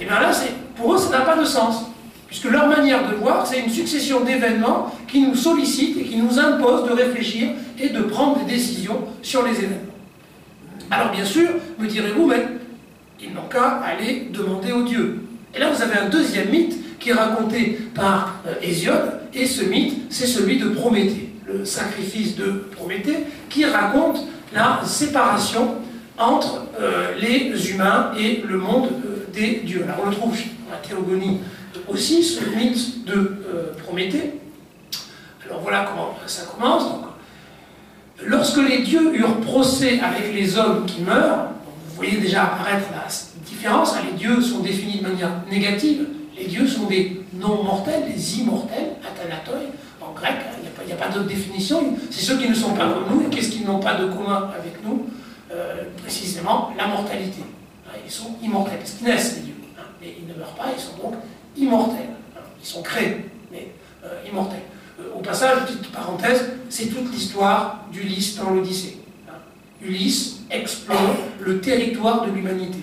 Et bien là, pour eux, ça n'a pas de sens. Puisque leur manière de voir, c'est une succession d'événements qui nous sollicitent et qui nous imposent de réfléchir et de prendre des décisions sur les événements. Alors, bien sûr, me direz-vous, mais ils n'ont qu'à aller demander aux dieux. Et là, vous avez un deuxième mythe qui est raconté par Hésiode, et ce mythe, c'est celui de Prométhée, le sacrifice de Prométhée, qui raconte la séparation entre les humains et le monde des dieux. Alors on le trouve dans la théogonie aussi ce mythe de Prométhée. Alors voilà comment ça commence. Donc, lorsque les dieux eurent procès avec les hommes qui meurent, vous voyez déjà apparaître la différence, hein, les dieux sont définis de manière négative, les dieux sont des non-mortels, des immortels, athanatoi, en grec, hein, il n'y a pas d'autre définition, c'est ceux qui ne sont pas comme nous, et qu'est-ce qu'ils n'ont pas de commun avec nous? Précisément la mortalité. Hein, ils sont immortels, parce qu'ils naissent les dieux, hein, mais ils ne meurent pas, ils sont donc immortels. Hein, ils sont créés, mais immortels. Au passage, petite parenthèse, c'est toute l'histoire d'Ulysse dans l'Odyssée. Hein. Ulysse explore le territoire de l'humanité.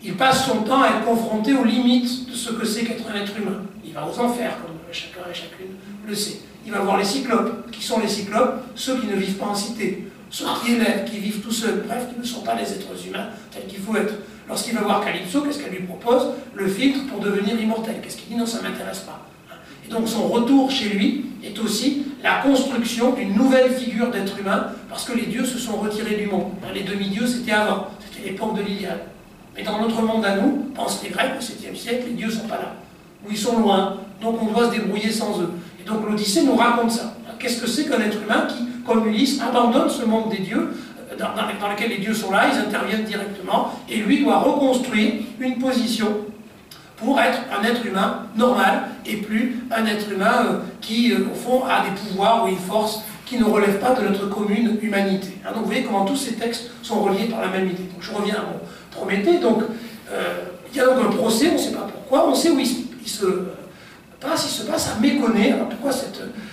Il passe son temps à être confronté aux limites de ce que c'est qu'être un être humain. Il va aux enfers, comme chacun et chacune le sait. Il va voir les cyclopes. Qui sont les cyclopes? Ceux qui ne vivent pas en cité. Ceux qui élèvent, qui vivent tout seuls, bref, qui ne sont pas les êtres humains tels qu'il faut être. Lorsqu'il va voir Calypso, qu'est-ce qu'elle lui propose? Le filtre pour devenir immortel. Qu'est-ce qu'il dit? Non, ça ne m'intéresse pas. Et donc son retour chez lui est aussi la construction d'une nouvelle figure d'être humain, parce que les dieux se sont retirés du monde. Les demi-dieux, c'était avant, c'était l'époque de l'Iliade. Mais dans notre monde à nous, pensent les Grecs au 7e siècle, les dieux ne sont pas là. Ou ils sont loin, donc on doit se débrouiller sans eux. Et donc l'Odyssée nous raconte ça. Qu'est-ce que c'est qu'un être humain qui, comme Ulysse, abandonne ce monde des dieux, dans lequel les dieux sont là, ils interviennent directement, et lui doit reconstruire une position pour être un être humain normal, et plus un être humain qui, au fond, a des pouvoirs ou une force qui ne relève pas de notre commune humanité. Hein, donc vous voyez comment tous ces textes sont reliés par la même idée. Donc je reviens à mon Prométhée. Donc il y a donc un procès, on ne sait pas pourquoi, on sait où il se passe à Méconée. Alors pourquoi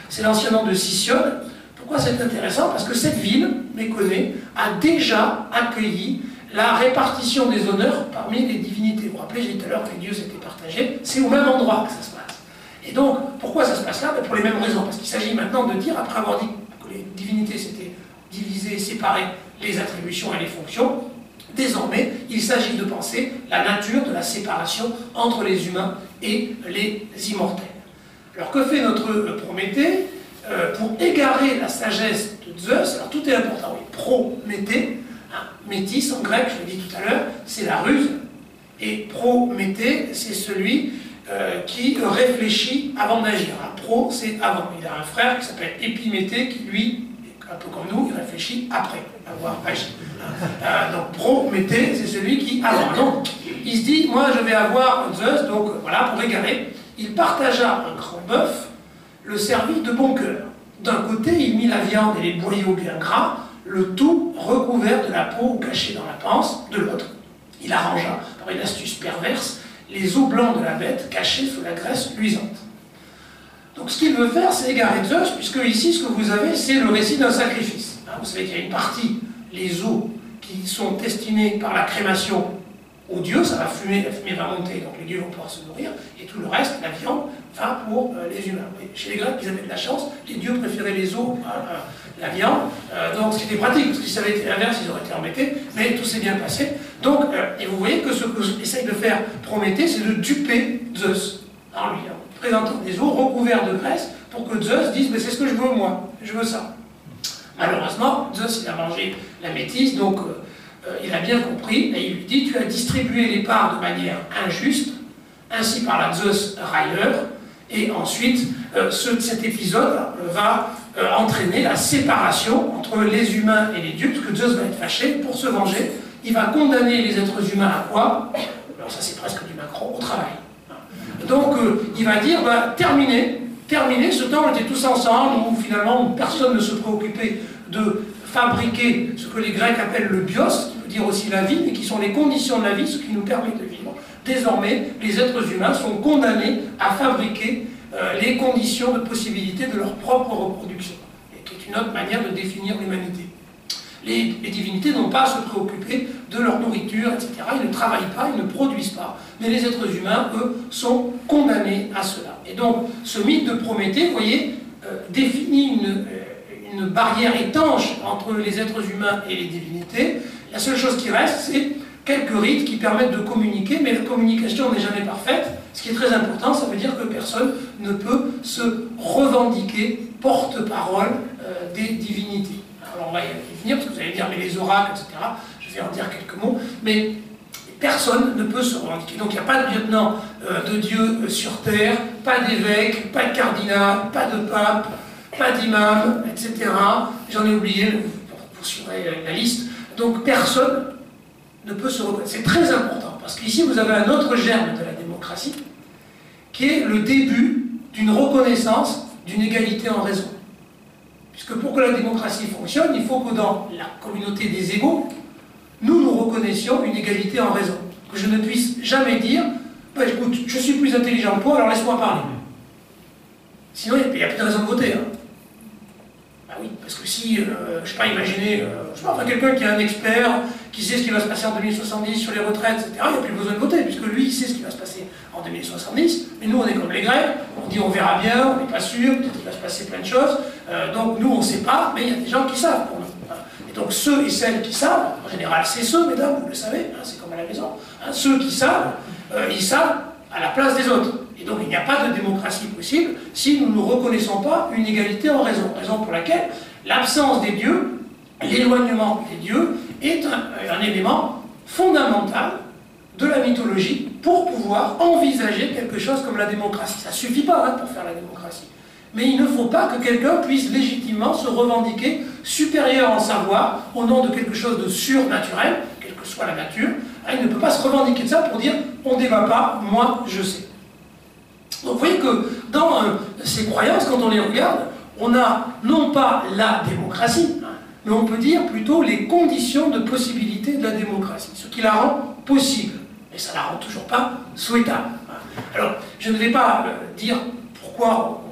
c'est l'ancien nom de Sicyone? Pourquoi c'est intéressant? Parce que cette ville, Méconée, a déjà accueilli la répartition des honneurs parmi les divinités. Vous vous rappelez, j'ai dit tout à l'heure que les dieux s'étaient partagés, c'est au même endroit que ça se passe. Et donc, pourquoi ça se passe là? Pour les mêmes raisons. Parce qu'il s'agit maintenant de dire, après avoir dit que les divinités s'étaient divisées, séparées les attributions et les fonctions, désormais, il s'agit de penser la nature de la séparation entre les humains et les immortels. Alors, que fait notre Prométhée pour égarer la sagesse de Zeus? Alors, tout est important. Oui, Prométhée, métis en grec, je l'ai dit tout à l'heure, c'est la ruse, et Prométhée, c'est celui qui réfléchit avant d'agir. Pro, c'est avant. Il a un frère qui s'appelle Épiméthée, qui lui, un peu comme nous, il réfléchit après avoir agi. Donc Prométhée, c'est celui qui avant. Donc, il se dit, moi je vais avoir Zeus, donc voilà, pour égarer. Il partagea un grand bœuf, le servit de bon cœur. D'un côté, il mit la viande et les boyaux bien gras, le tout recouvert de la peau ou caché dans la panse. De l'autre, il arrangea, par une astuce perverse, les os blancs de la bête cachés sous la graisse luisante. Donc ce qu'il veut faire, c'est égarer Zeus, puisque ici, ce que vous avez, c'est le récit d'un sacrifice. Vous savez qu'il y a une partie, les os, qui sont destinés par la crémation aux dieux, ça va fumer, la fumée va monter, donc les dieux vont pouvoir se nourrir, et tout le reste, la viande, va pour les humains. Et chez les Grecs, ils avaient de la chance, les dieux préféraient les os à la viande, donc c'était pratique, parce que si ça avait été l'inverse, ils auraient été embêtés, mais tout s'est bien passé. Donc, et vous voyez que ce que essaye de faire Prométhée, c'est de duper Zeus, en lui présentant des os recouverts de graisse, pour que Zeus dise, mais c'est ce que je veux moi, je veux ça. Malheureusement, Zeus, il a mangé la métisse, donc il a bien compris, et il lui dit, tu as distribué les parts de manière injuste, ainsi parla Zeus railleur, et ensuite, cet épisode va entraîner la séparation entre les humains et les dieux, parce que Zeus va être fâché, pour se venger, il va condamner les êtres humains à quoi? Alors ça c'est presque du Macron, au travail. Donc il va dire, terminé, ce temps on était tous ensemble, où finalement personne ne se préoccupait de fabriquer ce que les Grecs appellent le bios, qui veut dire aussi la vie, mais qui sont les conditions de la vie, ce qui nous permet de vivre. Désormais, les êtres humains sont condamnés à fabriquer les conditions de possibilité de leur propre reproduction, et qui est une autre manière de définir l'humanité. Les divinités n'ont pas à se préoccuper de leur nourriture, etc. Ils ne travaillent pas, ils ne produisent pas. Mais les êtres humains, eux, sont condamnés à cela. Et donc, ce mythe de Prométhée, vous voyez, définit une barrière étanche entre les êtres humains et les divinités. La seule chose qui reste, c'est quelques rites qui permettent de communiquer, mais la communication n'est jamais parfaite. Ce qui est très important, ça veut dire que personne ne peut se revendiquer porte-parole des divinités. Alors on va y venir, parce que vous allez dire, mais les oracles, etc. Je vais en dire quelques mots. Mais personne ne peut se revendiquer. Donc il n'y a pas de lieutenant de Dieu sur terre, pas d'évêque, pas de cardinal, pas de pape, pas d'imam, etc. J'en ai oublié, vous poursuivrez la liste. Donc personne ne peut se reconnaître. C'est très important, parce qu'ici vous avez un autre germe de la démocratie, qui est le début d'une reconnaissance d'une égalité en raison. Puisque pour que la démocratie fonctionne, il faut que dans la communauté des égaux, nous reconnaissions une égalité en raison. Que je ne puisse jamais dire, bah, écoute, je suis plus intelligent que toi, alors laisse-moi parler. Sinon, il n'y a plus de raison de voter. Hein. Bah oui, parce que si, je ne sais pas, imaginez, enfin, quelqu'un qui est un expert, qui sait ce qui va se passer en 2070 sur les retraites, etc., il n'y a plus besoin de voter, puisque lui, il sait ce qui va se passer en 2070, mais nous, on est comme les Grecs, on dit on verra bien, on n'est pas sûr, peut-être qu'il va se passer plein de choses, donc nous, on ne sait pas, mais il y a des gens qui savent pour nous. Et donc ceux et celles qui savent, en général c'est ceux, mesdames, vous le savez, hein, c'est comme à la maison, hein, ceux qui savent, ils savent à la place des autres. Et donc il n'y a pas de démocratie possible si nous ne reconnaissons pas une égalité en raison. Raison pour laquelle l'absence des dieux, l'éloignement des dieux, est un élément fondamental de la mythologie pour pouvoir envisager quelque chose comme la démocratie. Ça ne suffit pas hein, pour faire la démocratie. Mais il ne faut pas que quelqu'un puisse légitimement se revendiquer supérieur en savoir au nom de quelque chose de surnaturel, quelle que soit la nature. Il ne peut pas se revendiquer de ça pour dire « on ne débat pas, moi je sais ». Donc vous voyez que dans ces croyances, quand on les regarde, on a non pas la démocratie, mais on peut dire plutôt les conditions de possibilité de la démocratie, ce qui la rend possible. Mais ça ne la rend toujours pas souhaitable. Alors, je ne vais pas dire pourquoi,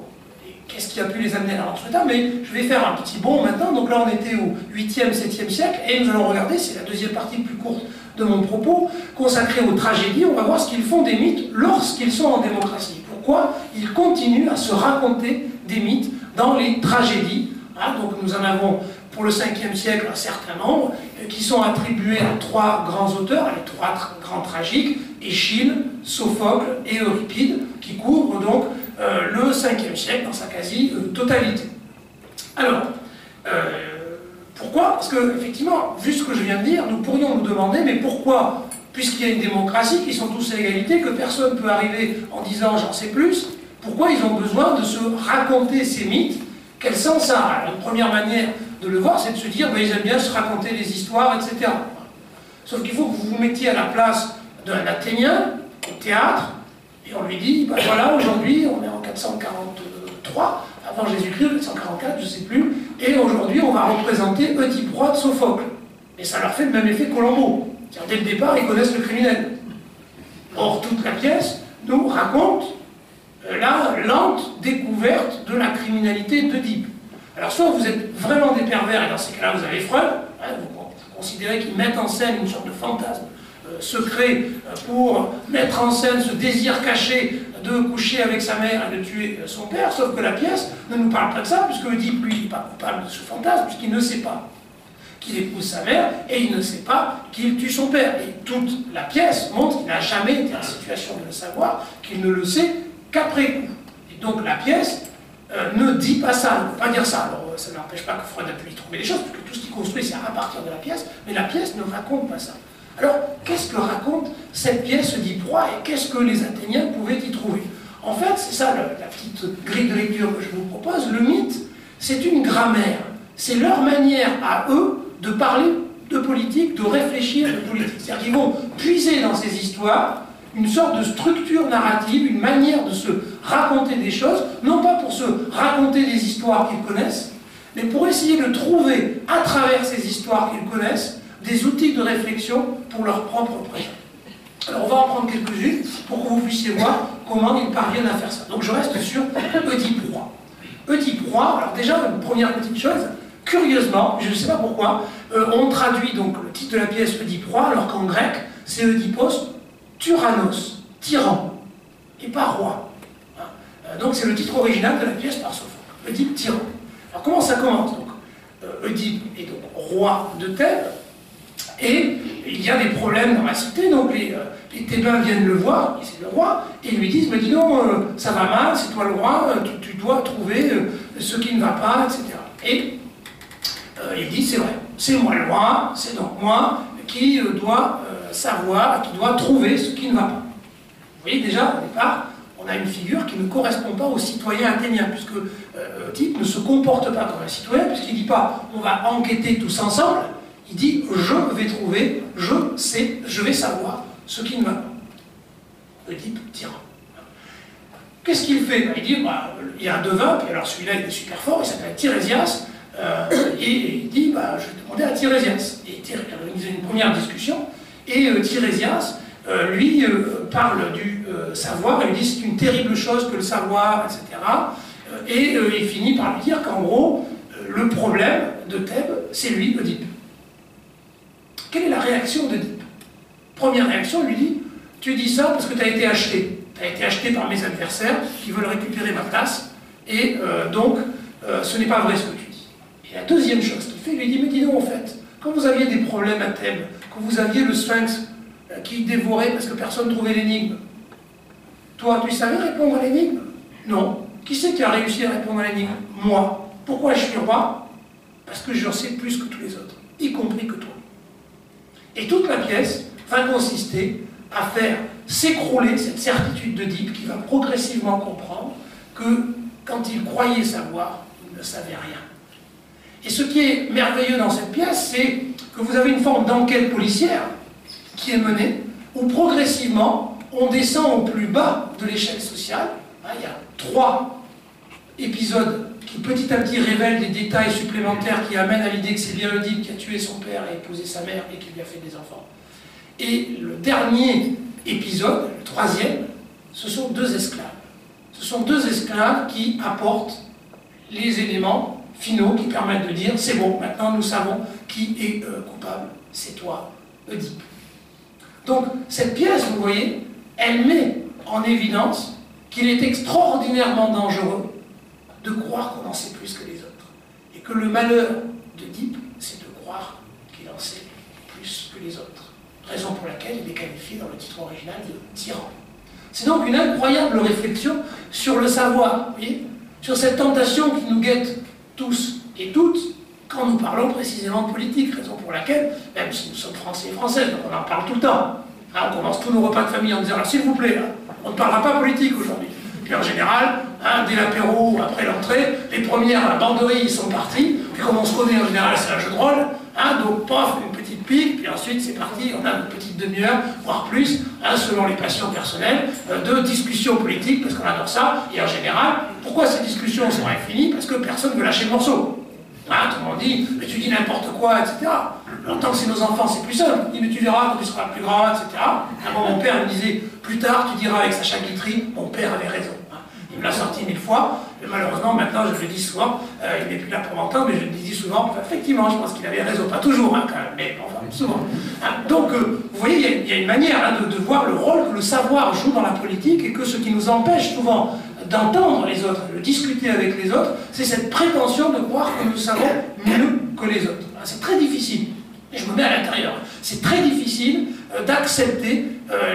qu'est-ce qui a pu les amener à la rendre souhaitable, mais je vais faire un petit bond maintenant. Donc là, on était au 8e, 7e siècle, et nous allons regarder, c'est la deuxième partie plus courte de mon propos, consacrée aux tragédies. On va voir ce qu'ils font des mythes lorsqu'ils sont en démocratie. Pourquoi ils continuent à se raconter des mythes dans les tragédies. Donc nous en avons pour le 5e siècle un certain nombre qui sont attribués à trois grands auteurs, les trois grands tragiques, Échille, Sophocle et Euripide, qui couvrent donc le 5e siècle dans sa quasi-totalité. Alors, pourquoi? Parce que, effectivement, vu ce que je viens de dire, nous pourrions nous demander, mais pourquoi, puisqu'il y a une démocratie, qui sont tous à égalité, que personne ne peut arriver en disant j'en sais plus, pourquoi ils ont besoin de se raconter ces mythes? Quel sens ça a? Alors, une première manière de le voir, c'est de se dire, ben, ils aiment bien se raconter des histoires, etc. Sauf qu'il faut que vous vous mettiez à la place d'un Athénien, au théâtre, et on lui dit, ben voilà, aujourd'hui, on est en 443, avant Jésus-Christ, 444, je ne sais plus, et aujourd'hui, on va représenter Oedipe roi de Sophocle. Et ça leur fait le même effet que Colombo. Dès le départ, ils connaissent le criminel. Or, toute la pièce nous raconte la lente découverte de la criminalité d'Oedipe. Alors, soit vous êtes vraiment des pervers, et dans ces cas-là, vous avez Freud, hein, vous considérez qu'ils mettent en scène une sorte de fantasme secret pour mettre en scène ce désir caché de coucher avec sa mère et de tuer son père, sauf que la pièce ne nous parle pas de ça, puisque Oedipe, lui, n'est pas coupable de ce fantasme, puisqu'il ne sait pas qu'il épouse sa mère, et il ne sait pas qu'il tue son père. Et toute la pièce montre qu'il n'a jamais été en situation de le savoir, qu'il ne le sait qu'après coup. Et donc la pièce ne dit pas ça, ne peut pas dire ça. Alors ça n'empêche pas que Freud a pu y trouver des choses, parce que tout ce qu'il construit, c'est à partir de la pièce, mais la pièce ne raconte pas ça. Alors, qu'est-ce que raconte cette pièce Oedipe roi, et qu'est-ce que les Athéniens pouvaient y trouver? En fait, c'est ça la petite grille de lecture que je vous propose. Le mythe, c'est une grammaire. C'est leur manière à eux de parler de politique, de réfléchir de politique. C'est-à-dire qu'ils vont puiser dans ces histoires une sorte de structure narrative, une manière de se raconter des choses, non pas pour se raconter des histoires qu'ils connaissent, mais pour essayer de trouver, à travers ces histoires qu'ils connaissent, des outils de réflexion pour leur propre présent. Alors on va en prendre quelques-unes pour que vous puissiez voir comment ils parviennent à faire ça. Donc je reste sur Oedipe roi. Oedipe roi, alors déjà une première petite chose, curieusement, je ne sais pas pourquoi, on traduit donc le titre de la pièce Oedipe roi, alors qu'en grec c'est Oedipos tyrannos, tyran, et pas roi. Donc c'est le titre original de la pièce par Sophocle, Oedipe tyran. Alors comment ça commence donc Oedipe est donc roi de Thèbes, et il y a des problèmes dans la cité, donc les Thébains viennent le voir, et c'est le roi, et lui disent, mais dis donc, ça va mal, c'est toi le roi, tu dois trouver ce qui ne va pas, etc. Et il dit, c'est vrai, c'est moi le roi, c'est donc moi qui doit savoir, qui doit trouver ce qui ne va pas. Vous voyez déjà, au départ, on a une figure qui ne correspond pas au citoyen athénien, puisque Oedipe ne se comporte pas comme un citoyen, puisqu'il ne dit pas « on va enquêter tous ensemble », il dit « je vais trouver, je sais, je vais savoir ce qui ne va pas ». Oedipe tyran. Qu'est-ce qu'il fait? Il dit il y a un devin, puis alors celui-là il est super fort, il s'appelle Tirésias, et il dit je vais demander à Tirésias. Et il organise une première discussion, et Tirésias lui parle du savoir, et lui dit c'est une terrible chose que le savoir, etc. Et il finit par lui dire qu'en gros, le problème de Thèbes, c'est lui, Oedipe. Quelle est la réaction d'Oedipe? Première réaction, il lui dit tu dis ça parce que tu as été acheté. Tu as été acheté par mes adversaires qui veulent récupérer ma place, et donc ce n'est pas vrai ce que tu dis. Et la deuxième chose qu'il fait, il lui dit mais dis donc en fait, quand vous aviez des problèmes à Thèbes, quand vous aviez le Sphinx qui dévorait parce que personne ne trouvait l'énigme, toi tu savais répondre à l'énigme? Non. Qui c'est qui a réussi à répondre à l'énigme? Moi. Pourquoi je suis roi? Parce que j'en sais plus que tous les autres, y compris que toi. Et toute la pièce va consister à faire s'écrouler cette certitude d'Oedipe qui va progressivement comprendre que quand il croyait savoir, il ne savait rien. Et ce qui est merveilleux dans cette pièce, c'est que vous avez une forme d'enquête policière qui est menée, où progressivement on descend au plus bas de l'échelle sociale. Il y a 3 épisodes qui petit à petit révèlent des détails supplémentaires qui amènent à l'idée que c'est bien Oedipe qui a tué son père et épousé sa mère et qui lui a fait des enfants. Et le dernier épisode, le 3e, ce sont 2 esclaves. Ce sont 2 esclaves qui apportent les éléments finaux qui permettent de dire c'est bon, maintenant nous savons qui est coupable, c'est toi, Oedipe. Donc cette pièce, vous voyez, elle met en évidence qu'il est extraordinairement dangereux de croire qu'on en sait plus que les autres. Et que le malheur d'Oedipe, c'est de croire qu'il en sait plus que les autres. Raison pour laquelle il est qualifié dans le titre original de tyran. C'est donc une incroyable réflexion sur le savoir, vous voyez, sur cette tentation qui nous guette tous et toutes quand nous parlons précisément de politique, raison pour laquelle, même si nous sommes français et françaises, donc on en parle tout le temps, on commence tous nos repas de famille en disant, alors s'il vous plaît, on ne parlera pas politique aujourd'hui. Puis en général, dès l'apéro ou après l'entrée, les premières banderies sont parties, puis comme on se connaît en général, c'est un jeu de rôle, donc paf, une petite pique, puis ensuite c'est parti, on a une petite demi-heure, voire plus, selon les passions personnelles, de discussions politiques, parce qu'on adore ça, et en général, pourquoi ces discussions sont infinies? Parce que personne ne veut lâcher le morceau. Tout le monde dit, mais tu dis n'importe quoi, etc. Tant que c'est nos enfants, c'est plus simple. Il dit, mais tu verras quand tu seras plus grand, etc. Mon père me disait, plus tard, tu diras avec Sacha Guitry, mon père avait raison. Il me l'a sorti 1000 fois, mais malheureusement, maintenant, je le dis souvent, il n'est plus là pour m'entendre, mais je le dis souvent, effectivement, je pense qu'il avait raison, pas toujours, quand même, mais enfin, souvent. Donc, vous voyez, il y a une manière de voir le rôle que le savoir joue dans la politique, et que ce qui nous empêche souvent d'entendre les autres, de discuter avec les autres, c'est cette prétention de croire que nous savons mieux que les autres. C'est très difficile, et je me mets à l'intérieur, c'est très difficile d'accepter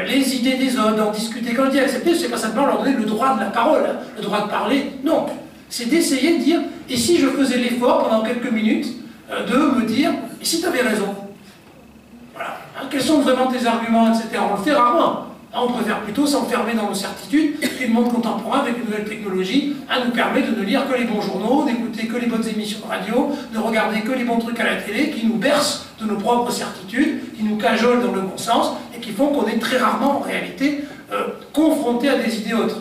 les idées des autres, d'en discuter. Quand je dis accepter, c'est pas simplement leur donner le droit de la parole, le droit de parler, non. C'est d'essayer de dire, et si je faisais l'effort pendant quelques minutes de me dire, et si tu avais raison? Voilà. Quels sont vraiment tes arguments, etc. On le fait rarement. On préfère plutôt s'enfermer dans nos certitudes, et le monde contemporain, avec une nouvelle technologie, nous permet de ne lire que les bons journaux, d'écouter que les bonnes émissions de radio, de regarder que les bons trucs à la télé, qui nous bercent de nos propres certitudes, qui nous cajolent dans le bon sens, et qui font qu'on est très rarement, en réalité, confronté à des idées autres.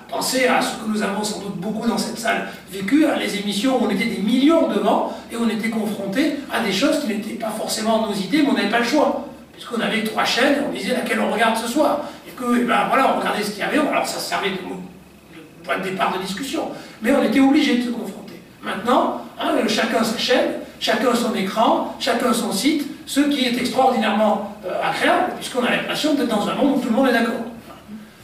Pensez à ce que nous avons sans doute beaucoup dans cette salle vécu, les émissions où on était des millions devant, et on était confronté à des choses qui n'étaient pas forcément nos idées, mais on n'avait pas le choix. Puisqu'on avait 3 chaînes, on disait laquelle on regarde ce soir. Et que, voilà, on regardait ce qu'il y avait, alors ça servait de point de départ de discussion. Mais on était obligé de se confronter. Maintenant, chacun sa chaîne, chacun son écran, chacun son site, ce qui est extraordinairement agréable, puisqu'on a l'impression d'être dans un monde où tout le monde est d'accord.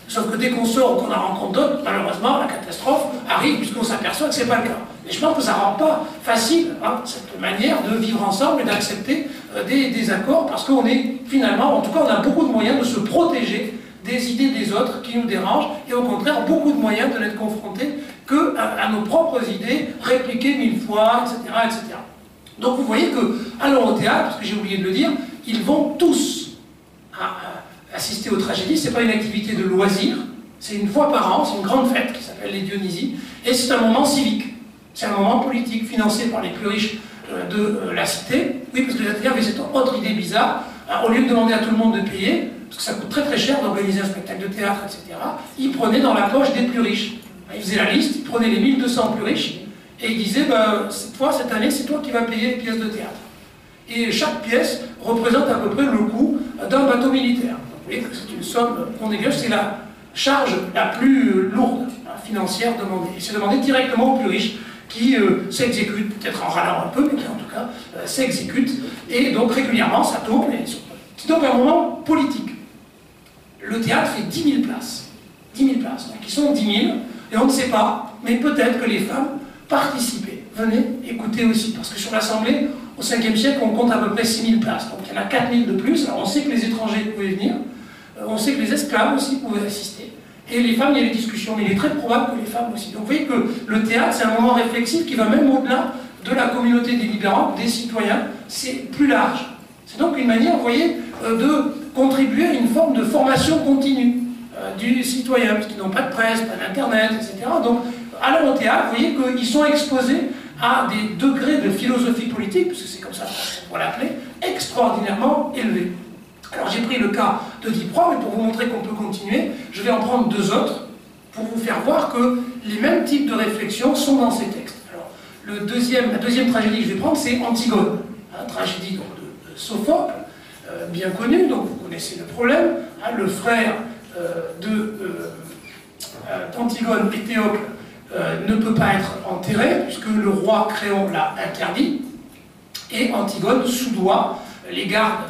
Sauf que dès qu'on sort ou qu'on en rencontre d'autres, malheureusement, la catastrophe arrive puisqu'on s'aperçoit que ce n'est pas le cas. Mais je pense que ça ne rend pas facile cette manière de vivre ensemble et d'accepter des accords, parce qu'on est finalement, en tout cas, on a beaucoup de moyens de se protéger des idées des autres qui nous dérangent, et au contraire, beaucoup de moyens de n'être confrontés qu'à nos propres idées, répliquées 1000 fois, etc., etc. Donc vous voyez que, allons au théâtre, parce que j'ai oublié de le dire, ils vont tous assister aux tragédies. Ce n'est pas une activité de loisir, c'est une fois par an, c'est une grande fête qui s'appelle les Dionysies, et c'est un moment civique, c'est un moment politique financé par les plus riches de la cité. Oui, parce que les Athéniens avaient cette autre idée bizarre, au lieu de demander à tout le monde de payer, parce que ça coûte très très cher d'organiser un spectacle de théâtre, etc., ils prenaient dans la poche des plus riches. Ils faisaient la liste, ils prenaient les 1200 plus riches, et ils disaient, cette année, c'est toi qui vas payer les pièces de théâtre. Et chaque pièce représente à peu près le coût d'un bateau militaire. Vous voyez que c'est une somme non négligeable, c'est la charge la plus lourde financière demandée. Et c'est demandé directement aux plus riches qui s'exécutent, peut-être en râlant un peu, mais qui en tout cas s'exécutent. Et donc régulièrement, ça tourne. C'est donc un moment politique. Le théâtre fait 10 000 places. 10 000 places. Donc ils sont 10 000, et on ne sait pas, mais peut-être que les femmes participaient. Venez écouter aussi, parce que sur l'Assemblée, au 5e siècle, on compte à peu près 6 000 places. Donc il y en a 4 000 de plus. Alors on sait que les étrangers pouvaient venir, on sait que les esclaves aussi pouvaient assister. Et les femmes, il y a des discussions, mais il est très probable que les femmes aussi. Donc vous voyez que le théâtre, c'est un moment réflexif qui va même au-delà de la communauté délibérante, des citoyens. C'est plus large. C'est donc une manière, vous voyez, de contribuer à une forme de formation continue du citoyen, parce qu'ils n'ont pas de presse, pas d'internet, etc. Donc, allant au théâtre, vous voyez qu'ils sont exposés à des degrés de philosophie politique, parce que c'est comme ça qu'on pourrait l'appeler, extraordinairement élevés. Alors j'ai pris le cas de Diproie, mais pour vous montrer qu'on peut continuer, je vais en prendre deux autres pour vous faire voir que les mêmes types de réflexions sont dans ces textes. Alors, la deuxième tragédie que je vais prendre, c'est Antigone, tragédie donc, de Sophocle, bien connue, donc vous connaissez le problème. Le frère d'Antigone et Théocle ne peut pas être enterré, puisque le roi Créon l'a interdit, et Antigone soudoie les gardes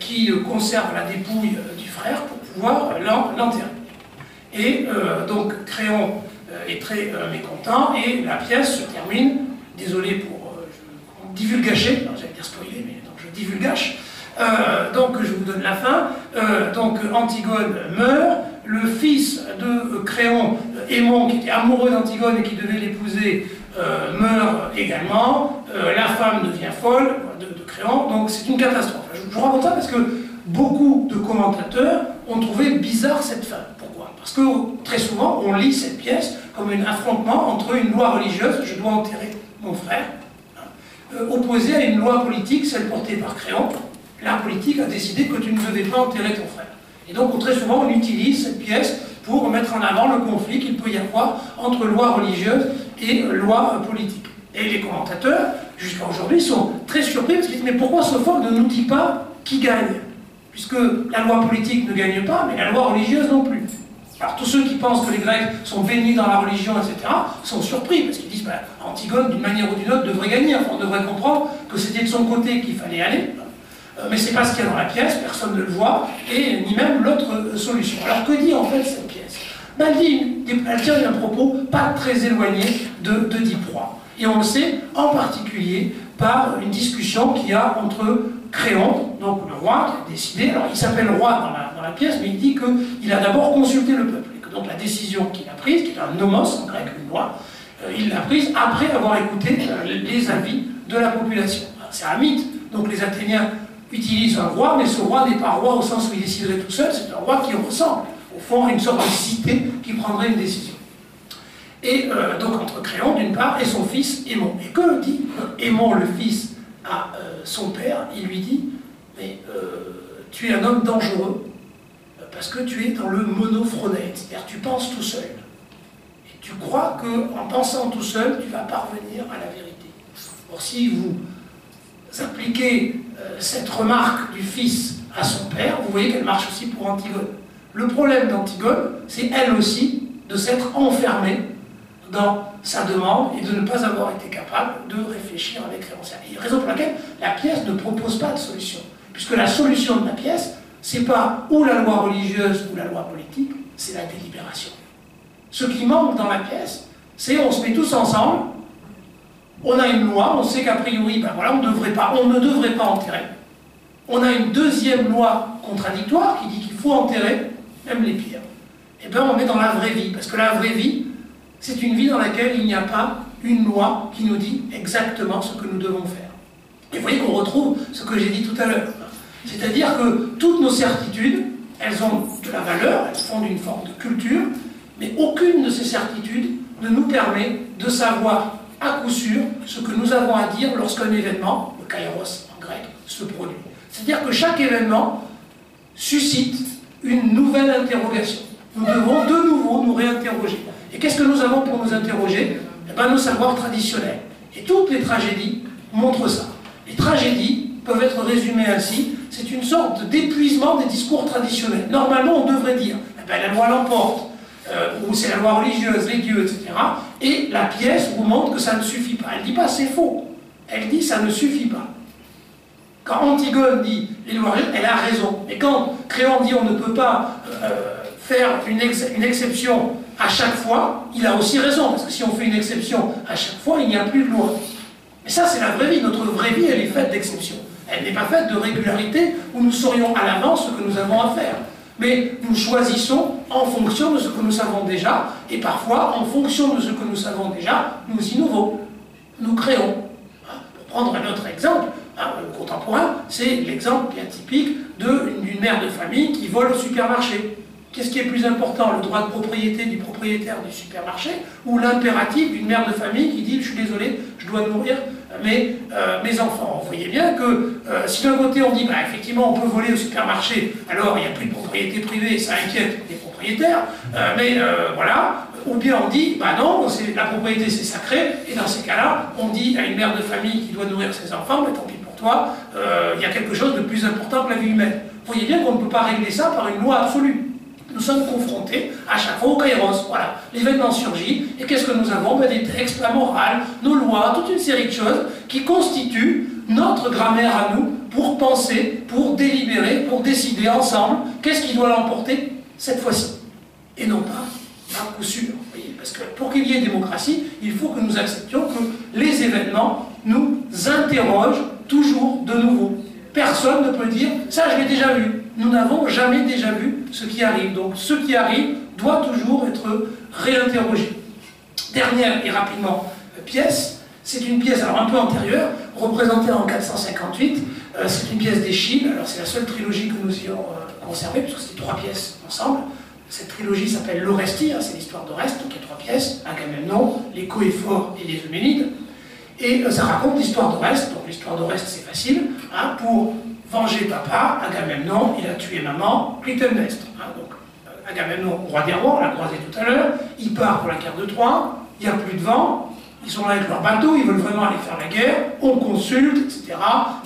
qui conservent la dépouille du frère pour pouvoir l'enterrer. Et donc Créon est très mécontent, et la pièce se termine, désolé pour divulgacher, j'allais dire spoiler, mais donc je divulgache, donc je vous donne la fin. Donc Antigone meurt, le fils de Créon, Aimon, qui était amoureux d'Antigone et qui devait l'épouser, meurt également, la femme devient folle de Créon, donc c'est une catastrophe. Je vous raconte ça parce que beaucoup de commentateurs ont trouvé bizarre cette fin. Pourquoi? Parce que très souvent on lit cette pièce comme un affrontement entre une loi religieuse, je dois enterrer mon frère, opposée à une loi politique, celle portée par Créon. La politique a décidé que tu ne devais pas enterrer ton frère. Et donc très souvent on utilise cette pièce pour mettre en avant le conflit qu'il peut y avoir entre loi religieuse et loi politique. Et les commentateurs, jusqu'à aujourd'hui, sont très surpris parce qu'ils disent « Mais pourquoi Sophocle ne nous dit pas qui gagne ?» Puisque la loi politique ne gagne pas, mais la loi religieuse non plus. Alors tous ceux qui pensent que les Grecs sont baignés dans la religion, etc., sont surpris, parce qu'ils disent Antigone, d'une manière ou d'une autre, devrait gagner. Enfin, on devrait comprendre que c'était de son côté qu'il fallait aller. Mais c'est pas ce qu'il y a dans la pièce, personne ne le voit, et ni même l'autre solution. Alors que dit en fait cette pièce? Elle tient un propos pas très éloigné de Diproie. Et on le sait en particulier par une discussion qu'il y a entre Créon, donc le roi qui a décidé, alors il s'appelle roi dans la pièce, mais il dit qu'il a d'abord consulté le peuple, et que donc la décision qu'il a prise, qui est un nomos en grec, une loi, il l'a prise après avoir écouté les avis de la population. C'est un mythe, donc les Athéniens utilisent un roi, mais ce roi n'est pas roi au sens où il déciderait tout seul, c'est un roi qui ressemble, au fond, à une sorte de cité qui prendrait une décision. Et donc entre Créon d'une part et son fils Aimon. Et que dit Aimon le fils à son père? Il lui dit mais tu es un homme dangereux parce que tu es dans le monophronète, c'est-à-dire tu penses tout seul. Et tu crois qu'en pensant tout seul, tu vas parvenir à la vérité. Or si vous appliquez cette remarque du fils à son père, vous voyez qu'elle marche aussi pour Antigone. Le problème d'Antigone, c'est elle aussi de s'être enfermée dans sa demande et de ne pas avoir été capable de réfléchir avec référentiel. Et raison pour laquelle la pièce ne propose pas de solution. Puisque la solution de la pièce, c'est pas ou la loi religieuse ou la loi politique, c'est la délibération. Ce qui manque dans la pièce, c'est on se met tous ensemble, on a une loi, on sait qu'a priori, ben voilà, on ne devrait pas enterrer. On a une deuxième loi contradictoire qui dit qu'il faut enterrer, même les pires. Et bien on est dans la vraie vie, parce que la vraie vie, c'est une vie dans laquelle il n'y a pas une loi qui nous dit exactement ce que nous devons faire. Et vous voyez qu'on retrouve ce que j'ai dit tout à l'heure. C'est-à-dire que toutes nos certitudes, elles ont de la valeur, elles font une forme de culture, mais aucune de ces certitudes ne nous permet de savoir à coup sûr ce que nous avons à dire lorsqu'un événement, le kairos en grec, se produit. C'est-à-dire que chaque événement suscite une nouvelle interrogation. Nous devons de nouveau nous réinterroger. Et qu'est-ce que nous avons pour nous interroger? Eh bien, nos savoirs traditionnels. Et toutes les tragédies montrent ça. Les tragédies peuvent être résumées ainsi. C'est une sorte d'épuisement des discours traditionnels. Normalement, on devrait dire, eh bien, la loi l'emporte, ou c'est la loi religieuse, les dieux, etc. Et la pièce vous montre que ça ne suffit pas. Elle ne dit pas c'est faux. Elle dit ça ne suffit pas. Quand Antigone dit les lois, elle a raison. Et quand Créon dit on ne peut pas faire une exception à chaque fois, il a aussi raison. Parce que si on fait une exception à chaque fois, il n'y a plus de loi. Mais ça, c'est la vraie vie. Notre vraie vie, elle est faite d'exceptions. Elle n'est pas faite de régularité où nous saurions à l'avance ce que nous avons à faire. Mais nous choisissons en fonction de ce que nous savons déjà, et parfois, en fonction de ce que nous savons déjà, nous innovons, nous créons. Pour prendre un autre exemple, contemporain, c'est l'exemple bien typique d'une mère de famille qui vole au supermarché. Qu'est-ce qui est plus important, le droit de propriété du propriétaire du supermarché ou l'impératif d'une mère de famille qui dit « je suis désolé, je dois nourrir mes enfants ». Vous voyez bien que si d'un côté on dit bah, « effectivement on peut voler au supermarché, alors il n'y a plus de propriété privée, ça inquiète les propriétaires, voilà », ou bien on dit bah non, la propriété c'est sacré, et dans ces cas-là, on dit à une mère de famille qui doit nourrir ses enfants « mais tant pis pour toi, il y a quelque chose de plus important que la vie humaine ». Vous voyez bien qu'on ne peut pas régler ça par une loi absolue. Nous sommes confrontés à chaque fois au kairos. Voilà, l'événement surgit, et qu'est-ce que nous avons? Des textes, la morale, nos lois, toute une série de choses qui constituent notre grammaire à nous pour penser, pour délibérer, pour décider ensemble qu'est-ce qui doit l'emporter cette fois-ci. Et non pas à coup sûr. Parce que pour qu'il y ait démocratie, il faut que nous acceptions que les événements nous interrogent toujours de nouveau. Personne ne peut dire « ça je l'ai déjà vu ». Nous n'avons jamais déjà vu ce qui arrive. Donc ce qui arrive doit toujours être réinterrogé. Dernière et rapidement pièce, c'est une pièce alors un peu antérieure, représentée en 458. C'est une pièce d'Échille. Alors c'est la seule trilogie que nous ayons conservée, puisque c'était 3 pièces ensemble. Cette trilogie s'appelle l'Orestie, c'est l'histoire d'Oreste, donc il y a 3 pièces, Agamemnon, les Coéphores et les Euménides. Et ça raconte l'histoire d'Oreste. Donc l'histoire d'Oreste c'est facile, pour venger papa, Agamemnon, il a tué maman, Clytemnestre. Donc Agamemnon, roi des rois, on l'a croisé tout à l'heure, il part pour la guerre de Troie, il n'y a plus de vent, ils sont là avec leur bateau, ils veulent vraiment aller faire la guerre, on consulte, etc.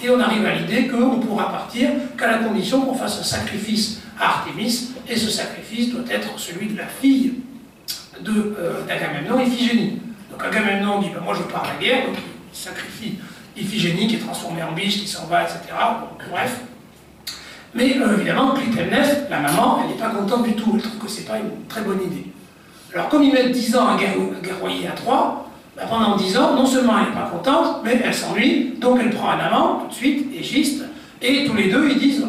Et on arrive à l'idée qu'on pourra partir qu'à la condition qu'on fasse un sacrifice à Artémis, et ce sacrifice doit être celui de la fille d'Agamemnon, Iphigénie. Donc Agamemnon dit, ben, moi je pars à la guerre, donc il sacrifie Iphigénie qui est transformée en biche, qui s'en va, etc. Bon, bref. Mais évidemment, Clytemnestre, la maman, elle n'est pas contente du tout, elle trouve que c'est pas une très bonne idée. Alors comme ils mettent 10 ans à guerroyer à Troie, ben, pendant 10 ans, non seulement elle n'est pas contente, mais elle s'ennuie, donc elle prend un amant, tout de suite, Égiste, et tous les deux ils disent,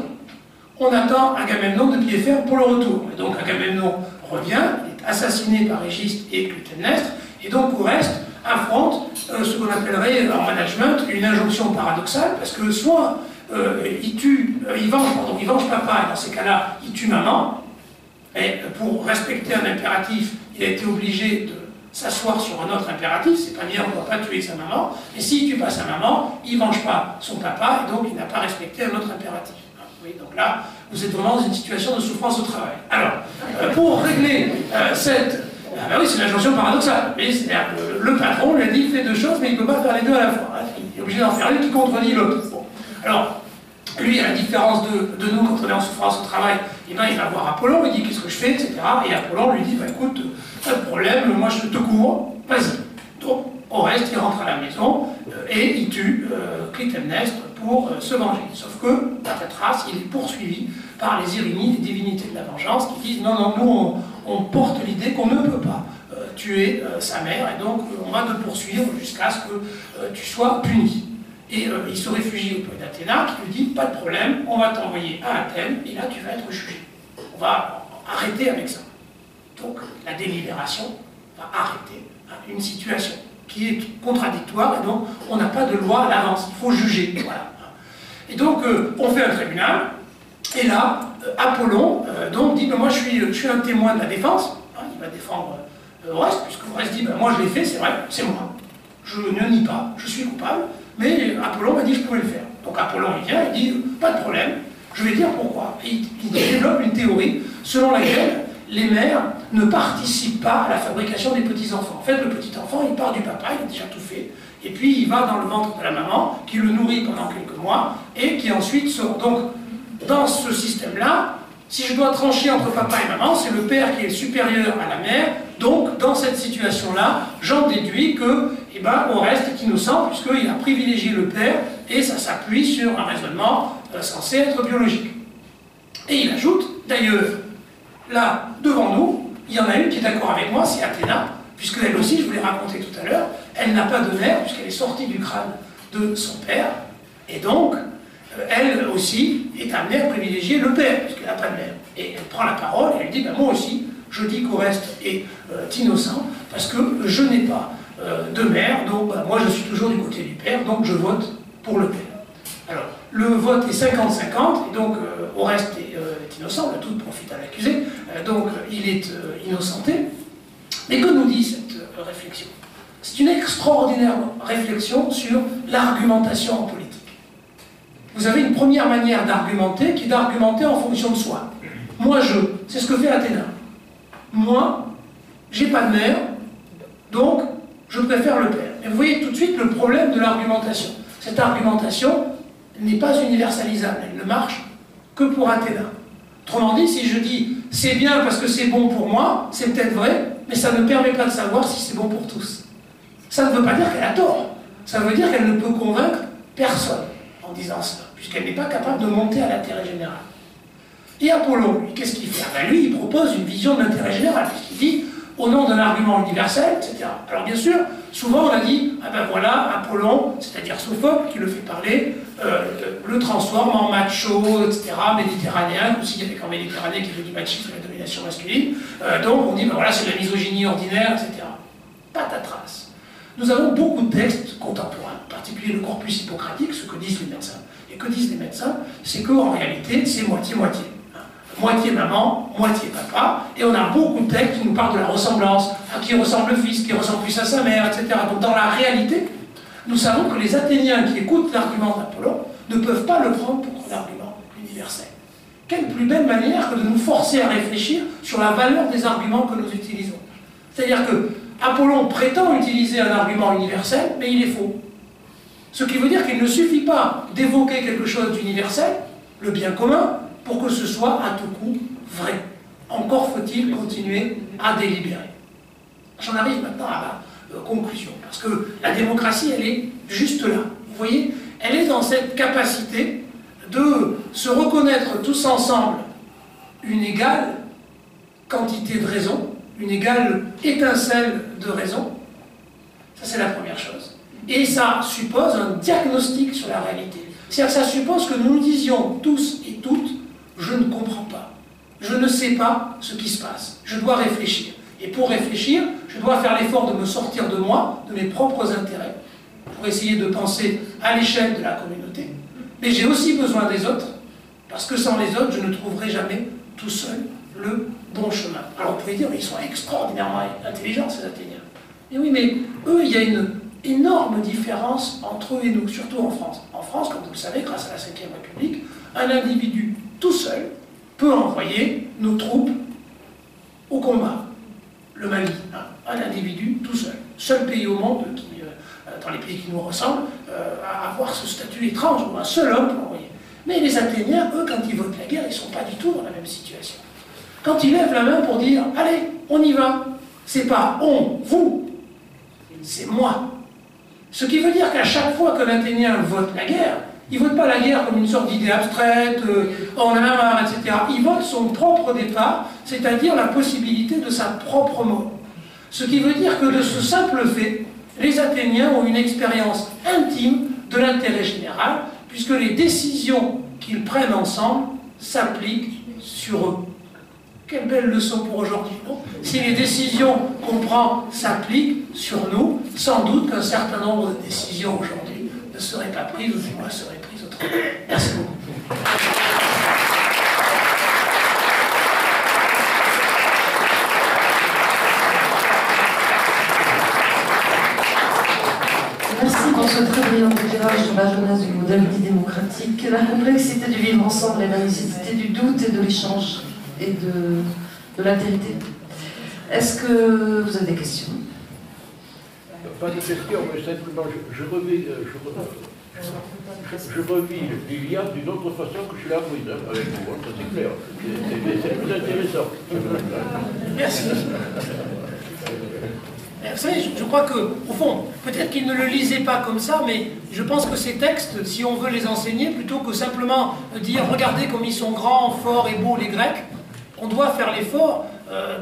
on attend Agamemnon de pied ferme pour le retour. Et donc Agamemnon revient, il est assassiné par Égiste et Clytemnestre, et donc Oreste affronte ce qu'on appellerait en management une injonction paradoxale, parce que soit il venge papa, et dans ces cas-là, il tue maman, et pour respecter un impératif, il a été obligé de s'asseoir sur un autre impératif, c'est pas dire on ne doit pas tuer sa maman, et s'il tue pas sa maman, il ne venge pas son papa, et donc il n'a pas respecté un autre impératif. Oui, donc là, vous êtes vraiment dans une situation de souffrance au travail. Alors, pour régler cette... Ah ben oui, c'est une injonction paradoxale. C'est-à-dire que le patron lui a dit, fait 2 choses, mais il ne peut pas faire les 2 à la fois. Il est obligé d'en faire une qui contredit l'autre. Bon. Alors, lui, à la différence de nous, quand on est en souffrance au travail, eh ben, il va voir Apollon, il dit, qu'est-ce que je fais, etc. Et Apollon lui dit, bah, écoute, pas de problème, moi je te cours, vas-y. Donc, Oreste, il rentre à la maison et il tue Clytemnestre pour se venger. Sauf que, patatras, il est poursuivi par les Érinies, les divinités de la vengeance, qui disent non, non, nous on porte l'idée qu'on ne peut pas tuer sa mère, et donc on va te poursuivre jusqu'à ce que tu sois puni. Et il se réfugie auprès d'Athéna, qui lui dit pas de problème, on va t'envoyer à Athènes, et là tu vas être jugé. On va arrêter avec ça. Donc la délibération va arrêter une situation qui est contradictoire, et donc on n'a pas de loi à l'avance, il faut juger. Voilà. Et donc, on fait un tribunal, et là, Apollon donc dit, ben, moi je suis un témoin de la défense, hein, il va défendre Oreste, puisque Oreste dit, ben, moi je l'ai fait, c'est vrai, c'est moi. Je ne nie pas, je suis coupable, mais Apollon m'a dit que je pouvais le faire. Donc Apollon, il vient, il dit, pas de problème, je vais dire pourquoi. Et il développe une théorie selon laquelle les mères ne participent pas à la fabrication des petits-enfants. En fait, le petit-enfant, il part du papa, il a déjà tout fait, et puis il va dans le ventre de la maman, qui le nourrit pendant quelques mois, et qui ensuite sort. Donc, dans ce système-là, si je dois trancher entre papa et maman, c'est le père qui est supérieur à la mère. Donc, dans cette situation-là, j'en déduis que, Oreste est innocent, puisqu'il a privilégié le père, et ça s'appuie sur un raisonnement censé être biologique. Et il ajoute, d'ailleurs, là, devant nous, il y en a une qui est d'accord avec moi, c'est Athéna, puisque elle aussi, je vous l'ai raconté tout à l'heure, elle n'a pas de mère, puisqu'elle est sortie du crâne de son père, et donc, elle aussi est amenée à privilégier le père, puisqu'elle n'a pas de mère. Et elle prend la parole et elle dit, ben, moi aussi, je dis qu'Oreste est innocent, parce que je n'ai pas de mère, donc ben, moi je suis toujours du côté du père, donc je vote pour le père. Alors, le vote est 50-50, et donc Oreste est innocent, le doute profite à l'accusé, donc il est innocenté. Mais que nous dit cette réflexion? C'est une extraordinaire réflexion sur l'argumentation en politique. Vous avez une première manière d'argumenter qui est d'argumenter en fonction de soi. Moi, c'est ce que fait Athéna. Moi, j'ai pas de mère, donc je préfère le père. Et vous voyez tout de suite le problème de l'argumentation. Cette argumentation n'est pas universalisable, elle ne marche que pour Athéna. Autrement dit, si je dis c'est bien parce que c'est bon pour moi, c'est peut-être vrai, mais ça ne permet pas de savoir si c'est bon pour tous. Ça ne veut pas dire qu'elle a tort, ça veut dire qu'elle ne peut convaincre personne en disant cela, puisqu'elle n'est pas capable de monter à l'intérêt général. Et Apollon, lui, qu'est-ce qu'il fait? Ben, lui, il propose une vision de l'intérêt général, puisqu'il dit, au nom d'un argument universel, etc. Alors bien sûr, souvent on a dit, ah ben voilà, Apollon, c'est-à-dire Sophocle, qui le fait parler, le transforme en macho, etc., méditerranéen, aussi il y avait qu'en Méditerranée qui fait du machisme et de la domination masculine, donc on dit, ben voilà, c'est de la misogynie ordinaire, etc. Patatras. Nous avons beaucoup de textes contemporains, en particulier le corpus hippocratique, ce que disent les médecins. Et que disent les médecins? C'est qu'en réalité, c'est moitié-moitié. Moitié maman, moitié papa, et on a beaucoup de textes qui nous parlent de la ressemblance, à qui ressemble le fils, qui ressemble plus à sa mère, etc. Donc dans la réalité, nous savons que les Athéniens qui écoutent l'argument d'Apollon ne peuvent pas le prendre pour l'argument universel. Quelle plus belle manière que de nous forcer à réfléchir sur la valeur des arguments que nous utilisons. C'est-à-dire que Apollon prétend utiliser un argument universel, mais il est faux. Ce qui veut dire qu'il ne suffit pas d'évoquer quelque chose d'universel, le bien commun, pour que ce soit à tout coup vrai. Encore faut-il continuer à délibérer. J'en arrive maintenant à la conclusion, parce que la démocratie, elle est juste là. Vous voyez, elle est dans cette capacité de se reconnaître tous ensemble une égale quantité de raison, une égale étincelle de raison. Ça, c'est la première chose. Et ça suppose un diagnostic sur la réalité. C'est-à-dire que ça suppose que nous nous disions tous et toutes, je ne comprends pas, je ne sais pas ce qui se passe, je dois réfléchir. Et pour réfléchir, je dois faire l'effort de me sortir de moi, de mes propres intérêts, pour essayer de penser à l'échelle de la communauté. Mais j'ai aussi besoin des autres, parce que sans les autres, je ne trouverai jamais tout seul le bon chemin. Alors vous pouvez dire, mais ils sont extraordinairement intelligents, ces Athéniens. Et oui, mais eux, il y a une énorme différence entre eux et nous, surtout en France. En France, comme vous le savez, grâce à la Ve République, un individu tout seul peut envoyer nos troupes au combat. Le Mali, hein, un individu tout seul. Seul pays au monde qui, dans les pays qui nous ressemblent, à avoir ce statut étrange où un seul homme peut envoyer. Mais les Athéniens, eux, quand ils votent la guerre, ils ne sont pas du tout dans la même situation. Quand ils lèvent la main pour dire « Allez, on y va », c'est pas « on », vous, c'est « moi ». Ce qui veut dire qu'à chaque fois que l'Athénien vote la guerre, il ne vote pas la guerre comme une sorte d'idée abstraite, on en a marre, etc. Il vote son propre départ, c'est-à-dire la possibilité de sa propre mort. Ce qui veut dire que de ce simple fait, les Athéniens ont une expérience intime de l'intérêt général, puisque les décisions qu'ils prennent ensemble s'appliquent sur eux. Quelle belle leçon pour aujourd'hui, non? Si les décisions qu'on prend s'appliquent sur nous, sans doute qu'un certain nombre de décisions aujourd'hui ne seraient pas prises, ou du moins seraient prises autrement. Merci beaucoup. Merci pour ce très brillant éclairage sur la jeunesse du modèle dit démocratique, la complexité du vivre ensemble et la nécessité du doute et de l'échange et de l'altérité. Est-ce que vous avez des questions? Pas de questions, mais simplement, je revis l'Iliade d'une autre façon que je l'ai apprise avec vous, ça c'est clair. C'est plus intéressant. Merci. Vous savez, je crois qu'au fond, peut-être qu'ils ne le lisaient pas comme ça, mais je pense que ces textes, si on veut les enseigner, plutôt que simplement dire « regardez comme ils sont grands, forts et beaux les Grecs », on doit faire l'effort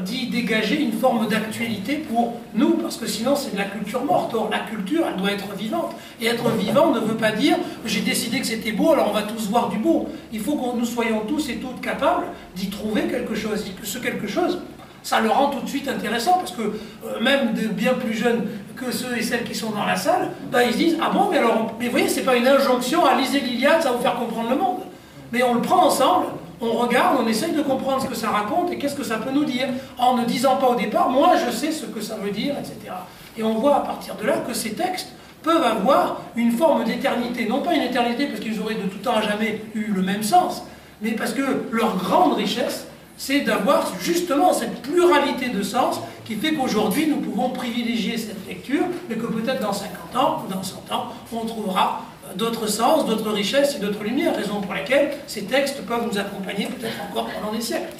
d'y dégager une forme d'actualité pour nous, parce que sinon c'est de la culture morte. Or, la culture, elle doit être vivante. Et être vivant ne veut pas dire « j'ai décidé que c'était beau, alors on va tous voir du beau ». Il faut que nous soyons tous et toutes capables d'y trouver quelque chose. Et que ce quelque chose, ça le rend tout de suite intéressant, parce que même de bien plus jeunes que ceux et celles qui sont dans la salle, ben, ils se disent « ah bon, mais alors, mais vous voyez, c'est pas une injonction à lisez l'Iliade, ça va vous faire comprendre le monde ». Mais on le prend ensemble, on regarde, on essaye de comprendre ce que ça raconte et qu'est-ce que ça peut nous dire, en ne disant pas au départ « moi je sais ce que ça veut dire », etc. Et on voit à partir de là que ces textes peuvent avoir une forme d'éternité, non pas une éternité parce qu'ils auraient de tout temps à jamais eu le même sens, mais parce que leur grande richesse, c'est d'avoir justement cette pluralité de sens qui fait qu'aujourd'hui nous pouvons privilégier cette lecture, mais que peut-être dans 50 ans ou dans 100 ans, on trouvera d'autres sens, d'autres richesses et d'autres lumières, raison pour laquelle ces textes peuvent nous accompagner peut-être encore pendant des siècles.